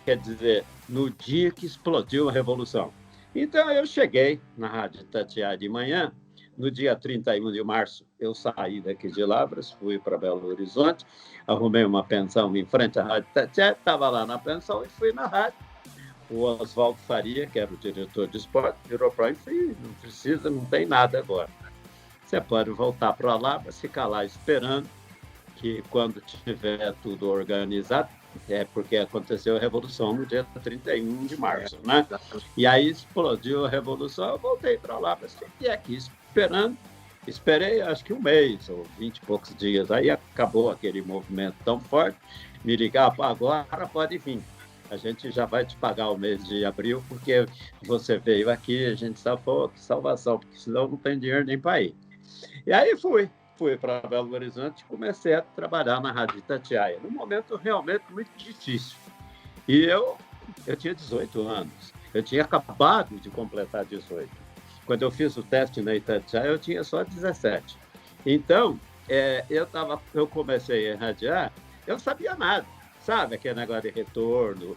Quer dizer, no dia que explodiu a Revolução. Então, eu cheguei na Rádio Itatiaia de manhã, no dia 31 de março, eu saí daqui de Lavras, fui para Belo Horizonte, arrumei uma pensão em frente à Rádio Itatiaia, estava lá na pensão e fui na rádio. O Oswaldo Faria, que era o diretor de esporte, virou para mim e disse, não precisa, não tem nada agora. Você pode voltar para Lavras, ficar lá esperando que quando tiver tudo organizado, porque aconteceu a Revolução no dia 31 de março, né? E aí explodiu a Revolução, eu voltei para lá, fiquei aqui esperando, esperei acho que 1 mês ou 20 e poucos dias, aí acabou aquele movimento tão forte, me ligaram, agora pode vir, a gente já vai te pagar o mês de abril, porque você veio aqui, a gente salvou, que salvação, porque senão não tem dinheiro nem para ir. E aí fui para Belo Horizonte e comecei a trabalhar na Rádio Itatiaia, num momento realmente muito difícil. E eu tinha 18 anos, eu tinha acabado de completar 18. Quando eu fiz o teste na Itatiaia, eu tinha só 17. Então, eu comecei a irradiar, eu não sabia nada, sabe? Aquele negócio de retorno,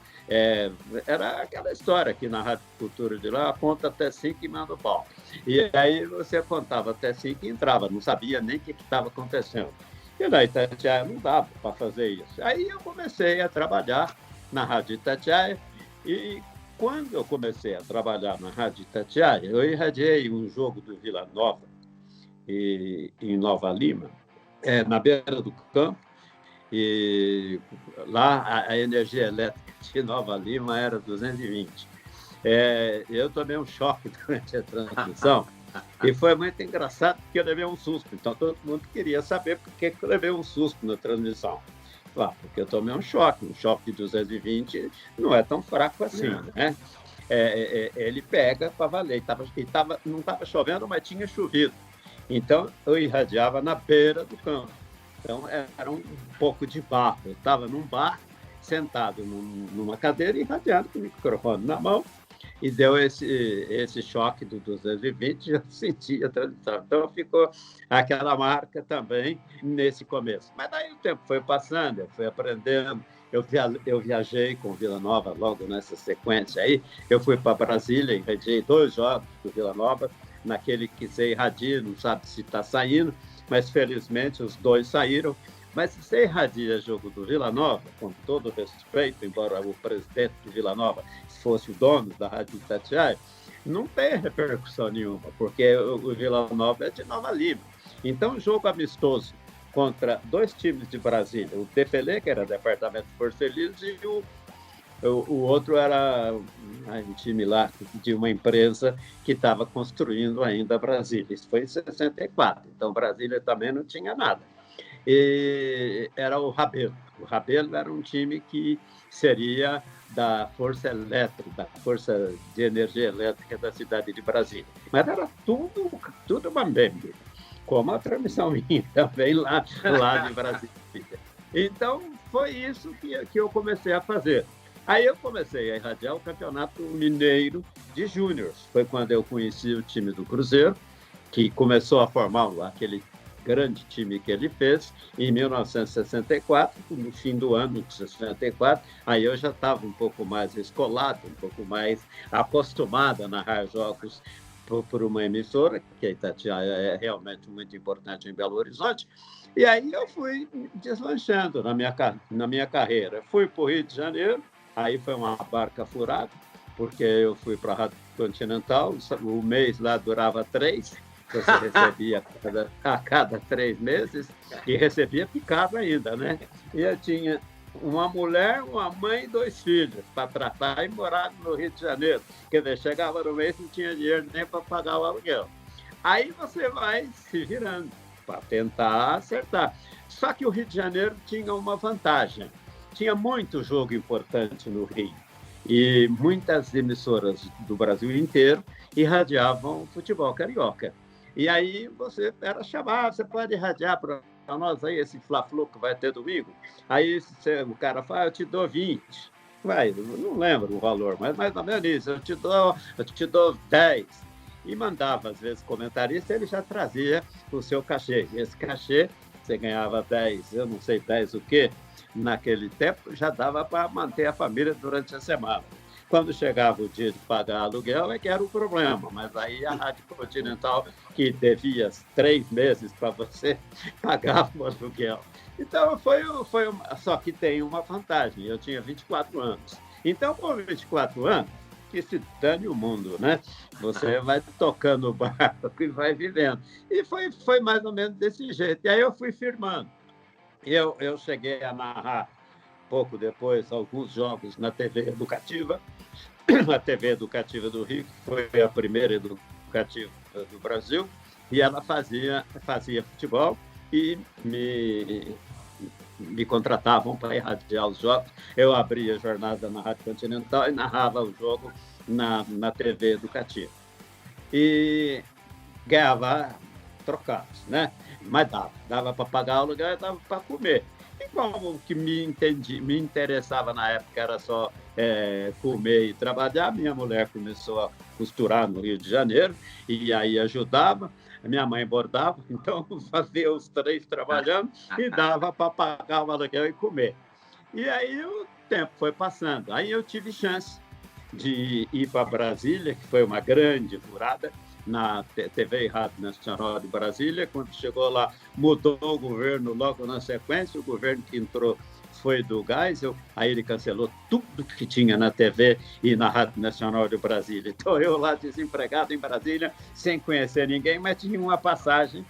era aquela história aqui na Rádio Cultura de lá, aponta até 5 e manda o pau. E aí você contava até 5 e entrava, não sabia nem o que estava acontecendo. E na Itatiaia não dava para fazer isso. Aí eu comecei a trabalhar na Rádio Itatiaia e quando eu comecei a trabalhar na Rádio Itatiaia, eu irradiei um jogo do Vila Nova em Nova Lima, na beira do campo, e lá a energia elétrica de Nova Lima era 220. Eu tomei um choque durante a transmissão e foi muito engraçado porque eu levei um susto. Então todo mundo queria saber por que eu levei um susto na transmissão. Porque eu tomei um choque de 220 não é tão fraco assim, né? Ele pega para valer. Não estava chovendo, mas tinha chovido. Então eu irradiava na beira do campo. Então era um pouco de barro. Eu estava num bar sentado numa cadeira e radiando com o microfone na mão. E deu esse choque do 220, eu senti a transmissão. Então ficou aquela marca também nesse começo. Mas daí o tempo foi passando, eu fui aprendendo. Eu viajei com o Vila Nova logo nessa sequência aí. Eu fui para Brasília, irradiei 2 jogos do Vila Nova. Naquele que você irradia, não sabe se está saindo, mas felizmente os 2 saíram. Mas se você irradia jogo do Vila Nova, com todo respeito, embora o presidente do Vila Nova fosse o dono da Rádio Itatiaia, não tem repercussão nenhuma, porque o Vila Nova é de Nova Lima. Então, jogo amistoso contra 2 times de Brasília, o Tefele, que era departamento de Forcelizos, e o outro era um time lá de uma empresa que estava construindo ainda Brasília. Isso foi em 64, então Brasília também não tinha nada. E era o Rabelo. O Rabelo era um time que seria da Força Elétrica, da Força de Energia Elétrica da cidade de Brasília. Mas era tudo mambembe, como a transmissão minha também lá de Brasília. Então, foi isso que eu comecei a fazer. Aí eu comecei a irradiar o Campeonato Mineiro de Júniors. Foi quando eu conheci o time do Cruzeiro, que começou a formar aquele grande time que ele fez em 1964, no fim do ano de 64. Aí eu já estava um pouco mais escolado, um pouco mais acostumado a narrar jogos por uma emissora, que a Itatiaia é realmente muito importante em Belo Horizonte. E aí eu fui deslanchando na minha carreira. Fui para o Rio de Janeiro, aí foi uma barca furada, porque eu fui para a Rádio Continental, o mês lá durava 3, você recebia a cada 3 meses, e recebia picado ainda, né? E eu tinha uma mulher, uma mãe e 2 filhos para tratar e morar no Rio de Janeiro. Quer dizer, chegava no mês e não tinha dinheiro nem para pagar o aluguel. Aí você vai se virando para tentar acertar. Só que o Rio de Janeiro tinha uma vantagem. Tinha muito jogo importante no Rio. E muitas emissoras do Brasil inteiro irradiavam futebol carioca. E aí você era chamado, você pode irradiar para nós aí esse Fla-Flu que vai ter domingo. Aí o cara fala, eu te dou 20. Vai, não lembro o valor, mas mais ou menos isso, eu te dou 10. E mandava, às vezes, comentarista, ele já trazia o seu cachê. E esse cachê, você ganhava 10, eu não sei 10 o quê, naquele tempo já dava para manter a família durante a semana. Quando chegava o dia de pagar aluguel, é que era o problema. Mas aí a Rádio Continental, que devia 3 meses para você, pagava o aluguel. Então, só que tem uma vantagem. Eu tinha 24 anos. Então, com 24 anos, que se dane o mundo, né? Você vai tocando o barco e vai vivendo. E foi mais ou menos desse jeito. E aí eu fui firmando. Eu cheguei a narrar, pouco depois, alguns jogos na TV Educativa, a TV Educativa do Rio, que foi a primeira educativa do Brasil, e ela fazia futebol e me contratavam para irradiar os jogos. Eu abria a jornada na Rádio Continental e narrava o jogo na TV Educativa. E ganhava trocados, né? Mas dava para pagar o aluguel e dava para comer. E como o que me interessava na época era só comer e trabalhar, minha mulher começou a costurar no Rio de Janeiro, e aí ajudava, a minha mãe bordava, então fazia os 3 trabalhando e dava para pagar o aluguel e comer. E aí o tempo foi passando, aí eu tive chance de ir para Brasília, que foi uma grande furada, na TV e Rádio Nacional de Brasília. Quando chegou lá, mudou o governo logo na sequência. O governo que entrou foi do Geisel, aí ele cancelou tudo que tinha na TV e na Rádio Nacional de Brasília. Então eu lá desempregado em Brasília, sem conhecer ninguém, mas tinha uma passagem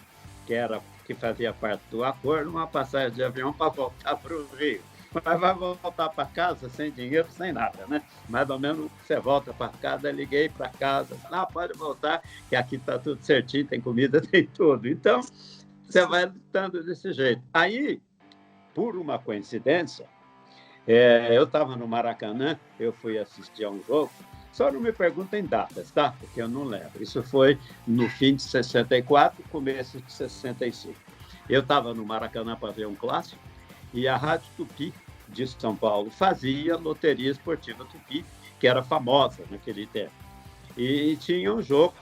que fazia parte do acordo, uma passagem de avião para voltar para o Rio. Mas vai voltar para casa sem dinheiro, sem nada, né? Mais ou menos você volta para casa, liguei para casa, pode voltar, que aqui está tudo certinho, tem comida, tem tudo. Então, você vai lutando desse jeito. Aí, por uma coincidência, eu estava no Maracanã, eu fui assistir a um jogo, só não me perguntem datas, tá? Porque eu não lembro. Isso foi no fim de 64, começo de 65. Eu estava no Maracanã para ver um clássico, e a Rádio Tupi de São Paulo fazia Loteria Esportiva Tupi, que era famosa naquele tempo. E tinha um jogo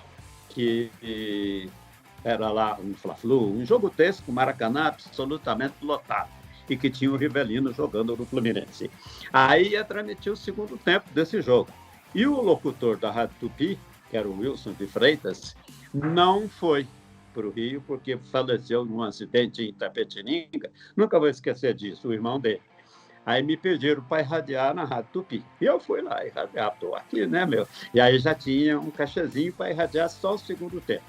que era lá um Fla-Flu, um jogo desse com Maracanã absolutamente lotado, e que tinha o Rivelino jogando no Fluminense. Aí ia transmitir o segundo tempo desse jogo. E o locutor da Rádio Tupi, que era o Wilson de Freitas, não foi para o Rio, porque faleceu num acidente em Itapetininga. Nunca vou esquecer disso, o irmão dele. Aí me pediram para irradiar na Rádio Tupi. E eu fui lá irradiar, estou aqui, né, meu? E aí já tinha um cachezinho para irradiar só o segundo tempo.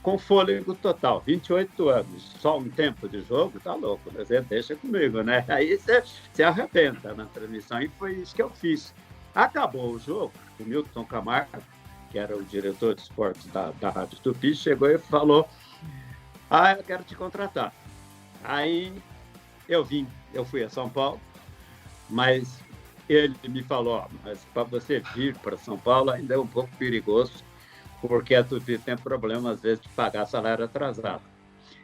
Com fôlego total, 28 anos, só um tempo de jogo, tá louco, né? Você deixa comigo, né? Aí você arrebenta na transmissão, e foi isso que eu fiz. Acabou o jogo, o Milton Camargo, que era o diretor de esportes da Rádio Tupi, chegou e falou: eu quero te contratar. Aí eu fui a São Paulo, mas ele me falou: mas para você vir para São Paulo ainda é um pouco perigoso, porque a Tupi tem problema, às vezes, de pagar salário atrasado.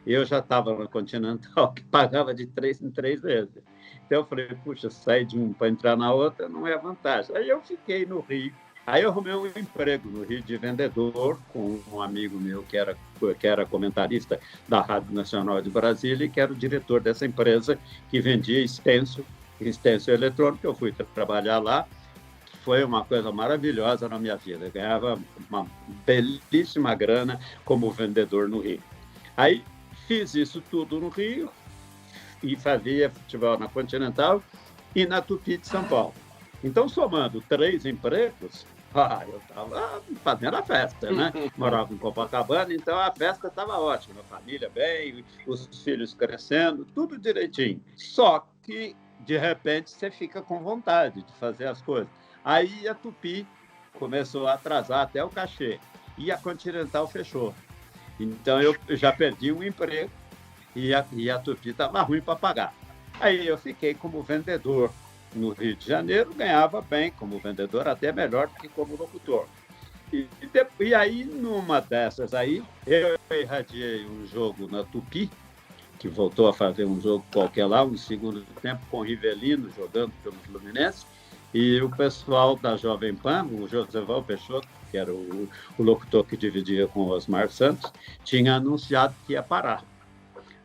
Eu já estava no Continental, que pagava de 3 em 3 vezes. Então eu falei: puxa, sair de um para entrar na outra não é vantagem. Aí eu fiquei no Rio. Aí eu arrumei um emprego no Rio de vendedor com um amigo meu que era comentarista da Rádio Nacional de Brasília e que era o diretor dessa empresa que vendia extenso eletrônico. Eu fui trabalhar lá. Foi uma coisa maravilhosa na minha vida. Eu ganhava uma belíssima grana como vendedor no Rio. Aí fiz isso tudo no Rio e fazia futebol na Continental e na Tupi de São Paulo. Então, somando 3 empregos, eu estava fazendo a festa, né? Morava em Copacabana, então a festa estava ótima. A família bem, os filhos crescendo, tudo direitinho. Só que, de repente, você fica com vontade de fazer as coisas. Aí a Tupi começou a atrasar até o cachê e a Continental fechou. Então eu já perdi um emprego e a Tupi estava ruim para pagar. Aí eu fiquei como vendedor no Rio de Janeiro, ganhava bem como vendedor, até melhor do que como locutor. E aí, numa dessas aí, eu irradiei um jogo na Tupi, que voltou a fazer um jogo qualquer lá, um segundo tempo com o Rivelino jogando pelo Fluminense. E o pessoal da Jovem Pan, o Joseval Peixoto, que era o locutor que dividia com o Osmar Santos, tinha anunciado que ia parar.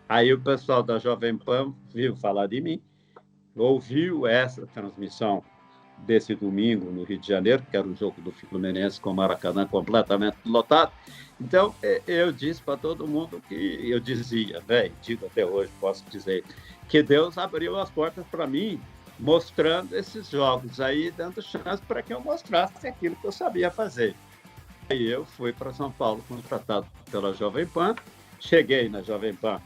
Aí o pessoal da Jovem Pan viu falar de mim, ouviu essa transmissão desse domingo no Rio de Janeiro, que era o jogo do Fluminense com o Maracanã completamente lotado. Então, eu disse para todo mundo que eu dizia, digo até hoje, posso dizer, que Deus abriu as portas para mim, mostrando esses jogos aí, dando chance para que eu mostrasse aquilo que eu sabia fazer. Aí eu fui para São Paulo, contratado pela Jovem Pan. Cheguei na Jovem Pan,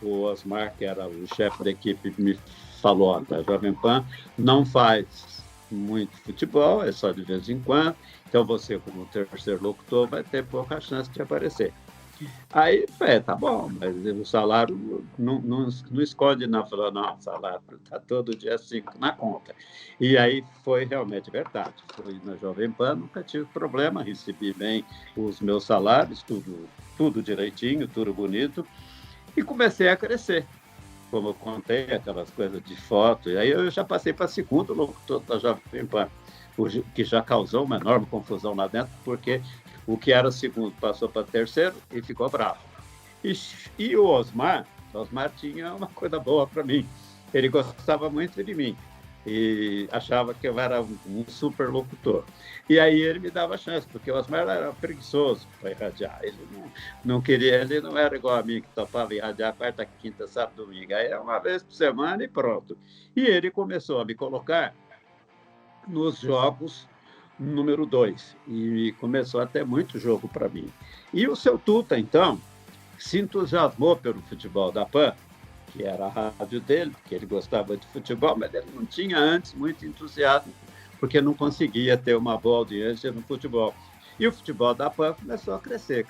o Osmar, que era o chefe da equipe, me falou: a Jovem Pan não faz muito futebol, é só de vez em quando, então você, como terceiro locutor, vai ter pouca chance de aparecer. Aí, tá bom, mas o salário não esconde, não. Falou: não, o salário está todo dia 5 na conta. E aí foi realmente verdade. Fui na Jovem Pan, nunca tive problema, recebi bem os meus salários, tudo direitinho, tudo bonito, e comecei a crescer. Como eu contei, aquelas coisas de foto, e aí eu já passei para segundo locutor da Jovem Pan, que já causou uma enorme confusão lá dentro, porque o que era segundo passou para terceiro e ficou bravo. E o Osmar tinha uma coisa boa para mim. Ele gostava muito de mim e achava que eu era um super locutor. E aí ele me dava chance, porque o Osmar era preguiçoso para irradiar. Ele não queria, ele não era igual a mim, que topava irradiar quarta, quinta, sábado, domingo. Aí é uma vez por semana e pronto. E ele começou a me colocar nos jogos número 2, e começou a ter muito jogo para mim. E o seu Tuta, então, se entusiasmou pelo futebol da Pan, que era a rádio dele, porque ele gostava de futebol, mas ele não tinha antes muito entusiasmo, porque não conseguia ter uma boa audiência no futebol. E o futebol da Pan começou a crescer.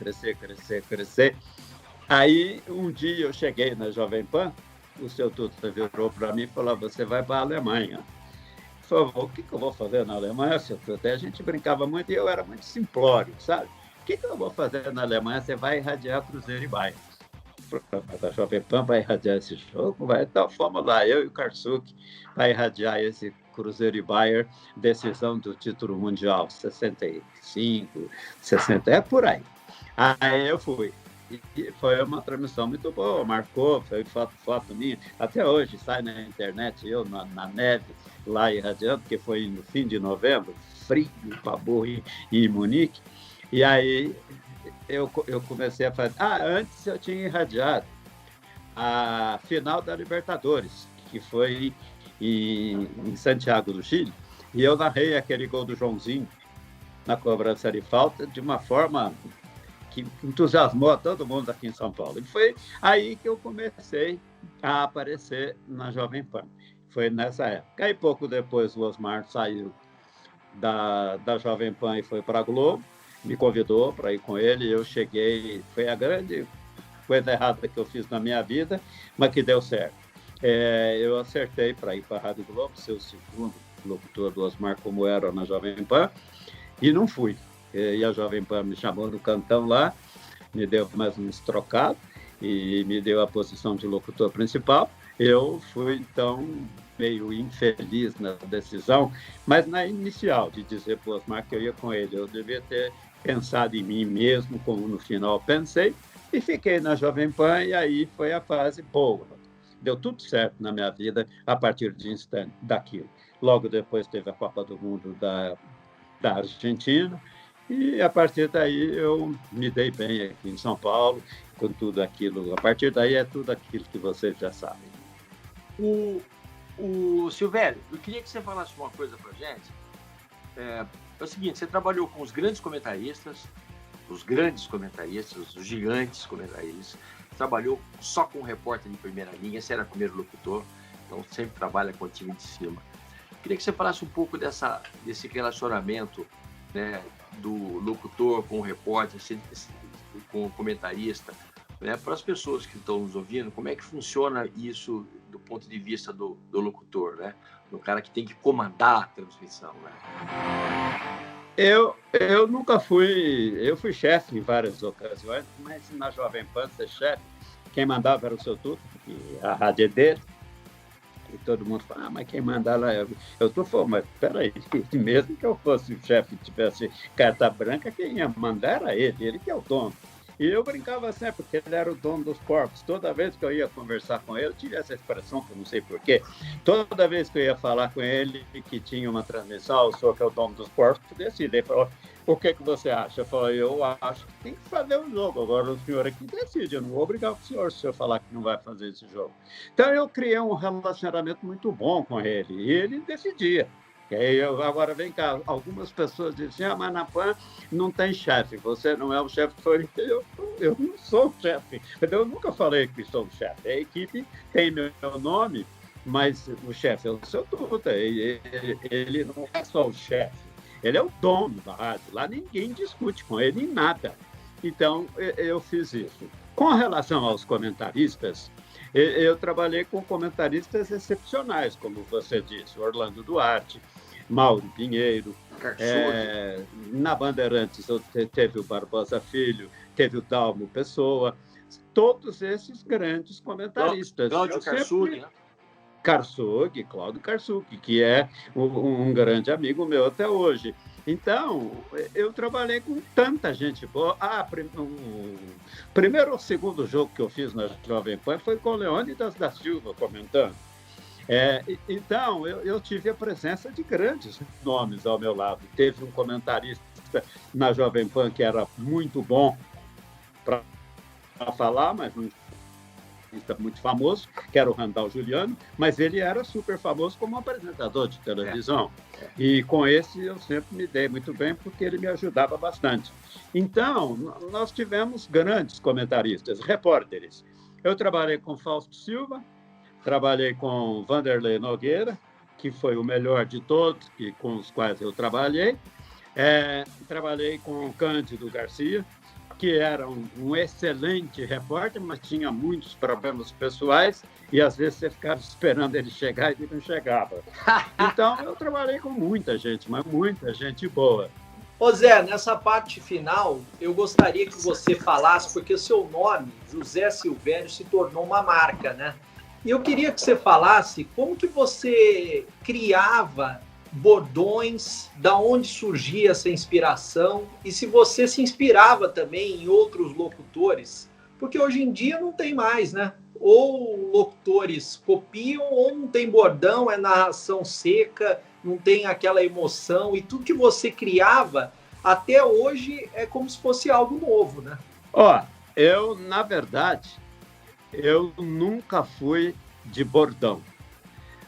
Aí, um dia eu cheguei na Jovem Pan, o seu Tuta virou para mim e falou: você vai para a Alemanha. Falou: o que eu vou fazer na Alemanha, seu Tuta? A gente brincava muito e eu era muito simplório, sabe? O que eu vou fazer na Alemanha? Você vai irradiar Cruzeiro e Bayern. programa da Jovem Pan para irradiar esse jogo, então fomos lá, eu e o Karsuc, para irradiar esse Cruzeiro e Bayern, decisão do título mundial, 65, 60, é por aí. Aí eu fui. E foi uma transmissão muito boa, marcou, foi foto minha. Até hoje sai na internet, eu na neve, lá irradiando, porque foi no fim de novembro, frio pra burro em Munique. E aí eu comecei a fazer... antes eu tinha irradiado a final da Libertadores, que foi em Santiago do Chile, e eu narrei aquele gol do Joãozinho na cobrança de falta de uma forma que entusiasmou a todo mundo aqui em São Paulo. E foi aí que eu comecei a aparecer na Jovem Pan. Foi nessa época. Aí pouco depois o Osmar saiu da Jovem Pan e foi para a Globo, me convidou para ir com ele, eu cheguei, foi a grande coisa errada que eu fiz na minha vida, mas que deu certo. Eu acertei para ir para a Rádio Globo, ser o segundo locutor do Osmar, como era na Jovem Pan, e não fui. E a Jovem Pan me chamou no cantão lá, me deu mais uns trocados e me deu a posição de locutor principal. Eu fui, então, meio infeliz na decisão, mas na inicial de dizer para o Osmar que eu ia com ele, eu devia ter pensado em mim mesmo, como no final pensei, e fiquei na Jovem Pan, e aí foi a fase boa. Deu tudo certo na minha vida a partir de instante daquilo. Logo depois teve a Copa do Mundo da Argentina, e a partir daí eu me dei bem aqui em São Paulo, com tudo aquilo. A partir daí é tudo aquilo que vocês já sabem. O Silvério, eu queria que você falasse uma coisa pra gente. É o seguinte, você trabalhou com os grandes comentaristas, os gigantes comentaristas, trabalhou só com repórter de primeira linha, você era primeiro locutor, então sempre trabalha com o time de cima. Eu queria que você falasse um pouco desse relacionamento, né, do locutor com o repórter, com o comentarista, né, para as pessoas que estão nos ouvindo, como é que funciona isso do ponto de vista do locutor, né? Do cara que tem que comandar a transmissão, né? Eu nunca fui... Eu fui chefe em várias ocasiões, mas na Jovem Pan ser chefe, quem mandava era o seu Tuto, a rádio é dele, e todo mundo fala, mas quem mandava era... Eu estou falando, mas peraí, mesmo que eu fosse o chefe e tivesse carta branca, quem ia mandar era ele que é o dono. E eu brincava sempre, porque ele era o dono dos porcos. Toda vez que eu ia conversar com ele, eu tinha essa expressão, que eu não sei porquê. Toda vez que eu ia falar com ele, que tinha uma transmissão, o senhor que é o dono dos porcos, decide. Ele falou, o que você acha? Eu falei, eu acho que tem que fazer o jogo. Agora o senhor aqui decide, eu não vou obrigar o senhor se eu falar que não vai fazer esse jogo. Então eu criei um relacionamento muito bom com ele, e ele decidia. E aí agora vem cá, algumas pessoas dizem, mas na PAN não tem chefe, você não é o chefe. Eu não sou o chefe, eu nunca falei que sou o chefe. A equipe tem meu nome, mas o chefe é o seu Tuta, ele não é só o chefe, ele é o dono da rádio, lá ninguém discute com ele em nada. Então eu fiz isso. Com relação aos comentaristas, eu trabalhei com comentaristas excepcionais, como você disse, Orlando Duarte, Mauro Pinheiro. Na Bandeirantes teve o Barbosa Filho, teve o Dalmo Pessoa, todos esses grandes comentaristas. Cláudio Karsuc, né? Cláudio Karsuc, que é um grande amigo meu até hoje. Então, eu trabalhei com tanta gente boa. O primeiro ou segundo jogo que eu fiz na Jovem Pan foi com o Leônidas da Silva comentando. Então, eu tive a presença de grandes nomes ao meu lado. Teve um comentarista na Jovem Pan que era muito bom para falar, mas não muito famoso, que era o Randall Juliano, mas ele era super famoso como apresentador de televisão. E com esse eu sempre me dei muito bem, porque ele me ajudava bastante. Então, nós tivemos grandes comentaristas, repórteres. Eu trabalhei com Fausto Silva, trabalhei com Vanderlei Nogueira, que foi o melhor de todos com os quais eu trabalhei. Trabalhei com Cândido Garcia, que era um excelente repórter, mas tinha muitos problemas pessoais e às vezes você ficava esperando ele chegar e ele não chegava. Então eu trabalhei com muita gente, mas muita gente boa. Ô Zé, nessa parte final, eu gostaria que você falasse, porque o seu nome, José Silvério, se tornou uma marca, né? E eu queria que você falasse como que você criava bordões, da onde surgia essa inspiração e se você se inspirava também em outros locutores, porque hoje em dia não tem mais, né? Ou locutores copiam ou não tem bordão, é narração seca, não tem aquela emoção e tudo que você criava até hoje é como se fosse algo novo, né? Ó, eu, na verdade, eu nunca fui de bordão,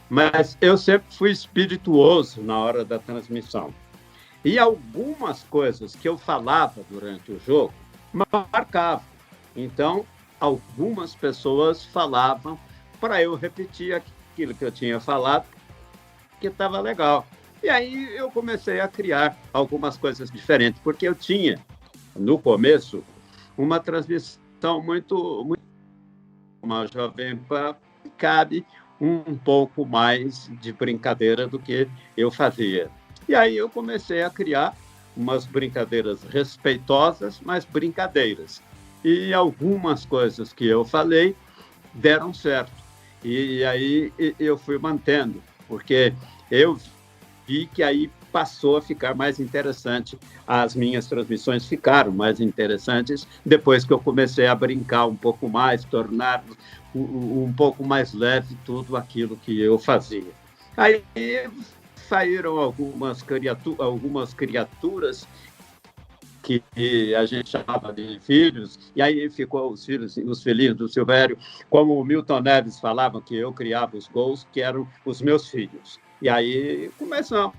mas eu sempre fui espirituoso na hora da transmissão. E algumas coisas que eu falava durante o jogo marcavam. Então, algumas pessoas falavam para eu repetir aquilo que eu tinha falado, que estava legal. E aí eu comecei a criar algumas coisas diferentes, porque eu tinha, no começo, uma transmissão muito uma Jovem Pan, cabe um pouco mais de brincadeira do que eu fazia. E aí eu comecei a criar umas brincadeiras respeitosas, mas brincadeiras. E algumas coisas que eu falei deram certo. E aí eu fui mantendo, porque eu vi que aí passou a ficar mais interessante. As minhas transmissões ficaram mais interessantes depois que eu comecei a brincar um pouco mais, tornar um pouco mais leve tudo aquilo que eu fazia. Aí saíram algumas criaturas que a gente chamava de filhos, e aí ficou os filhinhos do Silvério, como o Milton Neves falava que eu criava os gols, que eram os meus filhos. E aí começamos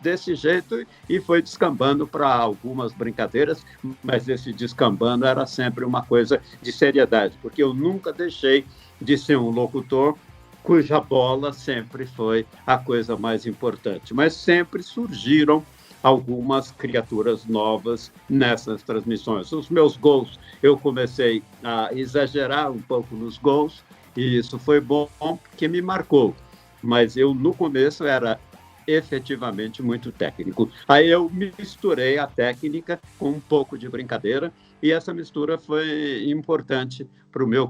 desse jeito e foi descambando para algumas brincadeiras, mas esse descambando era sempre uma coisa de seriedade, porque eu nunca deixei de ser um locutor cuja bola sempre foi a coisa mais importante. Mas sempre surgiram algumas criaturas novas nessas transmissões. Os meus gols, eu comecei a exagerar um pouco nos gols, e isso foi bom porque me marcou. Mas eu, no começo, era efetivamente muito técnico. Aí eu misturei a técnica com um pouco de brincadeira, e essa mistura foi importante para o meu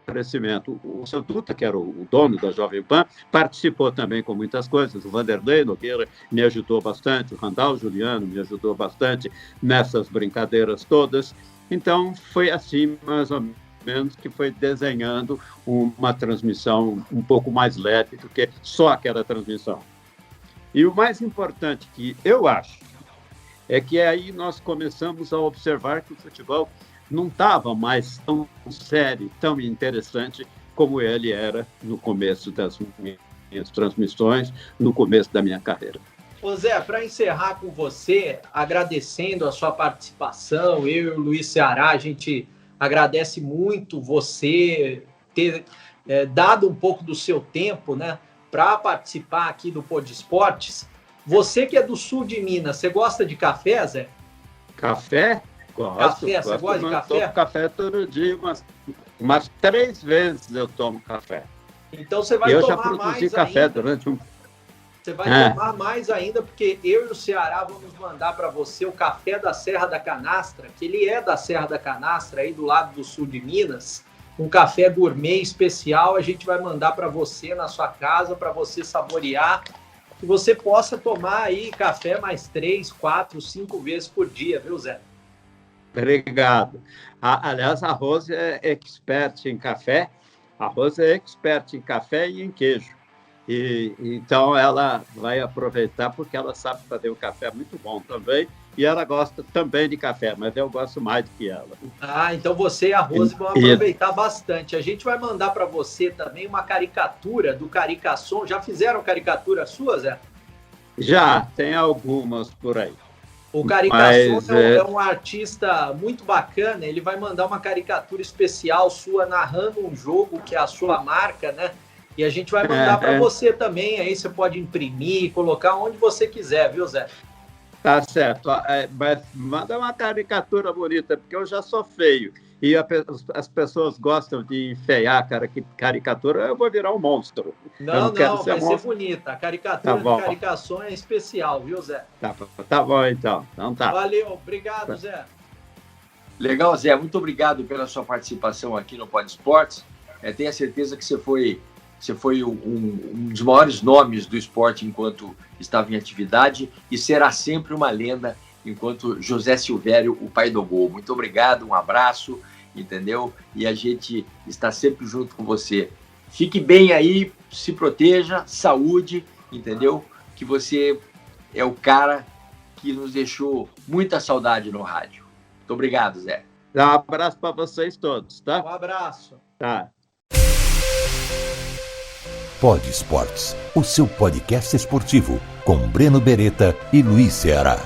crescimento. O seu Dutra, que era o dono da Jovem Pan, participou também com muitas coisas. O Vanderlei Nogueira me ajudou bastante, o Randall Juliano me ajudou bastante nessas brincadeiras todas. Então, foi assim, mais ou menos, que foi desenhando uma transmissão um pouco mais leve do que só aquela transmissão. E o mais importante que eu acho é que aí nós começamos a observar que o futebol não estava mais tão sério, tão interessante como ele era no começo das minhas transmissões, no começo da minha carreira. Ô Zé, para encerrar com você, agradecendo a sua participação, eu e o Luiz Ceará, a gente agradece muito você ter dado um pouco do seu tempo, né, para participar aqui do Pod Esportes. Você que é do sul de Minas, você gosta de café, Zé? Café? Gosto. Café, você gosta de café? Eu tomo café todo dia, umas 3 vezes eu tomo café. Então você vai tomar mais ainda. Eu já produzi café durante um... Você vai tomar mais ainda, porque eu e o Ceará vamos mandar para você o café da Serra da Canastra, que ele é da Serra da Canastra, aí do lado do sul de Minas. Um café gourmet especial, a gente vai mandar para você na sua casa, para você saborear, que você possa tomar aí café mais 3, 4, 5 vezes por dia, viu, Zé? Obrigado. Aliás, a Rose é expert em café. A Rose é expert em café e em queijo. E então ela vai aproveitar porque ela sabe fazer um café muito bom também. E ela gosta também de café, mas eu gosto mais do que ela. Ah, então você e a Rose vão aproveitar bastante. A gente vai mandar para você também uma caricatura do Caricasson. Já fizeram caricatura sua, Zé? Já, tem algumas por aí. O Caricasson é um artista muito bacana, ele vai mandar uma caricatura especial sua narrando um jogo que é a sua marca, né? E a gente vai mandar para você também, aí você pode imprimir, colocar onde você quiser, viu, Zé? Tá certo. Mas manda uma caricatura bonita, porque eu já sou feio. E as pessoas gostam de enfeiar caricatura, eu vou virar um monstro. Não, vai ser monstro. bonita. A caricatura de caricação é especial, viu, Zé? Tá bom, então. Então tá. Valeu, obrigado, Zé. Legal, Zé. Muito obrigado pela sua participação aqui no Pod Esportes. Tenho a certeza que você foi um dos maiores nomes do esporte enquanto estava em atividade e será sempre uma lenda enquanto José Silvério, o pai do gol. Muito obrigado, um abraço, entendeu? E a gente está sempre junto com você. Fique bem aí, se proteja, saúde, entendeu? Que você é o cara que nos deixou muita saudade no rádio. Muito obrigado, Zé. Um abraço para vocês todos, tá? Um abraço. Tá. Pod Esportes, o seu podcast esportivo, com Breno Beretta e Luiz Ceará.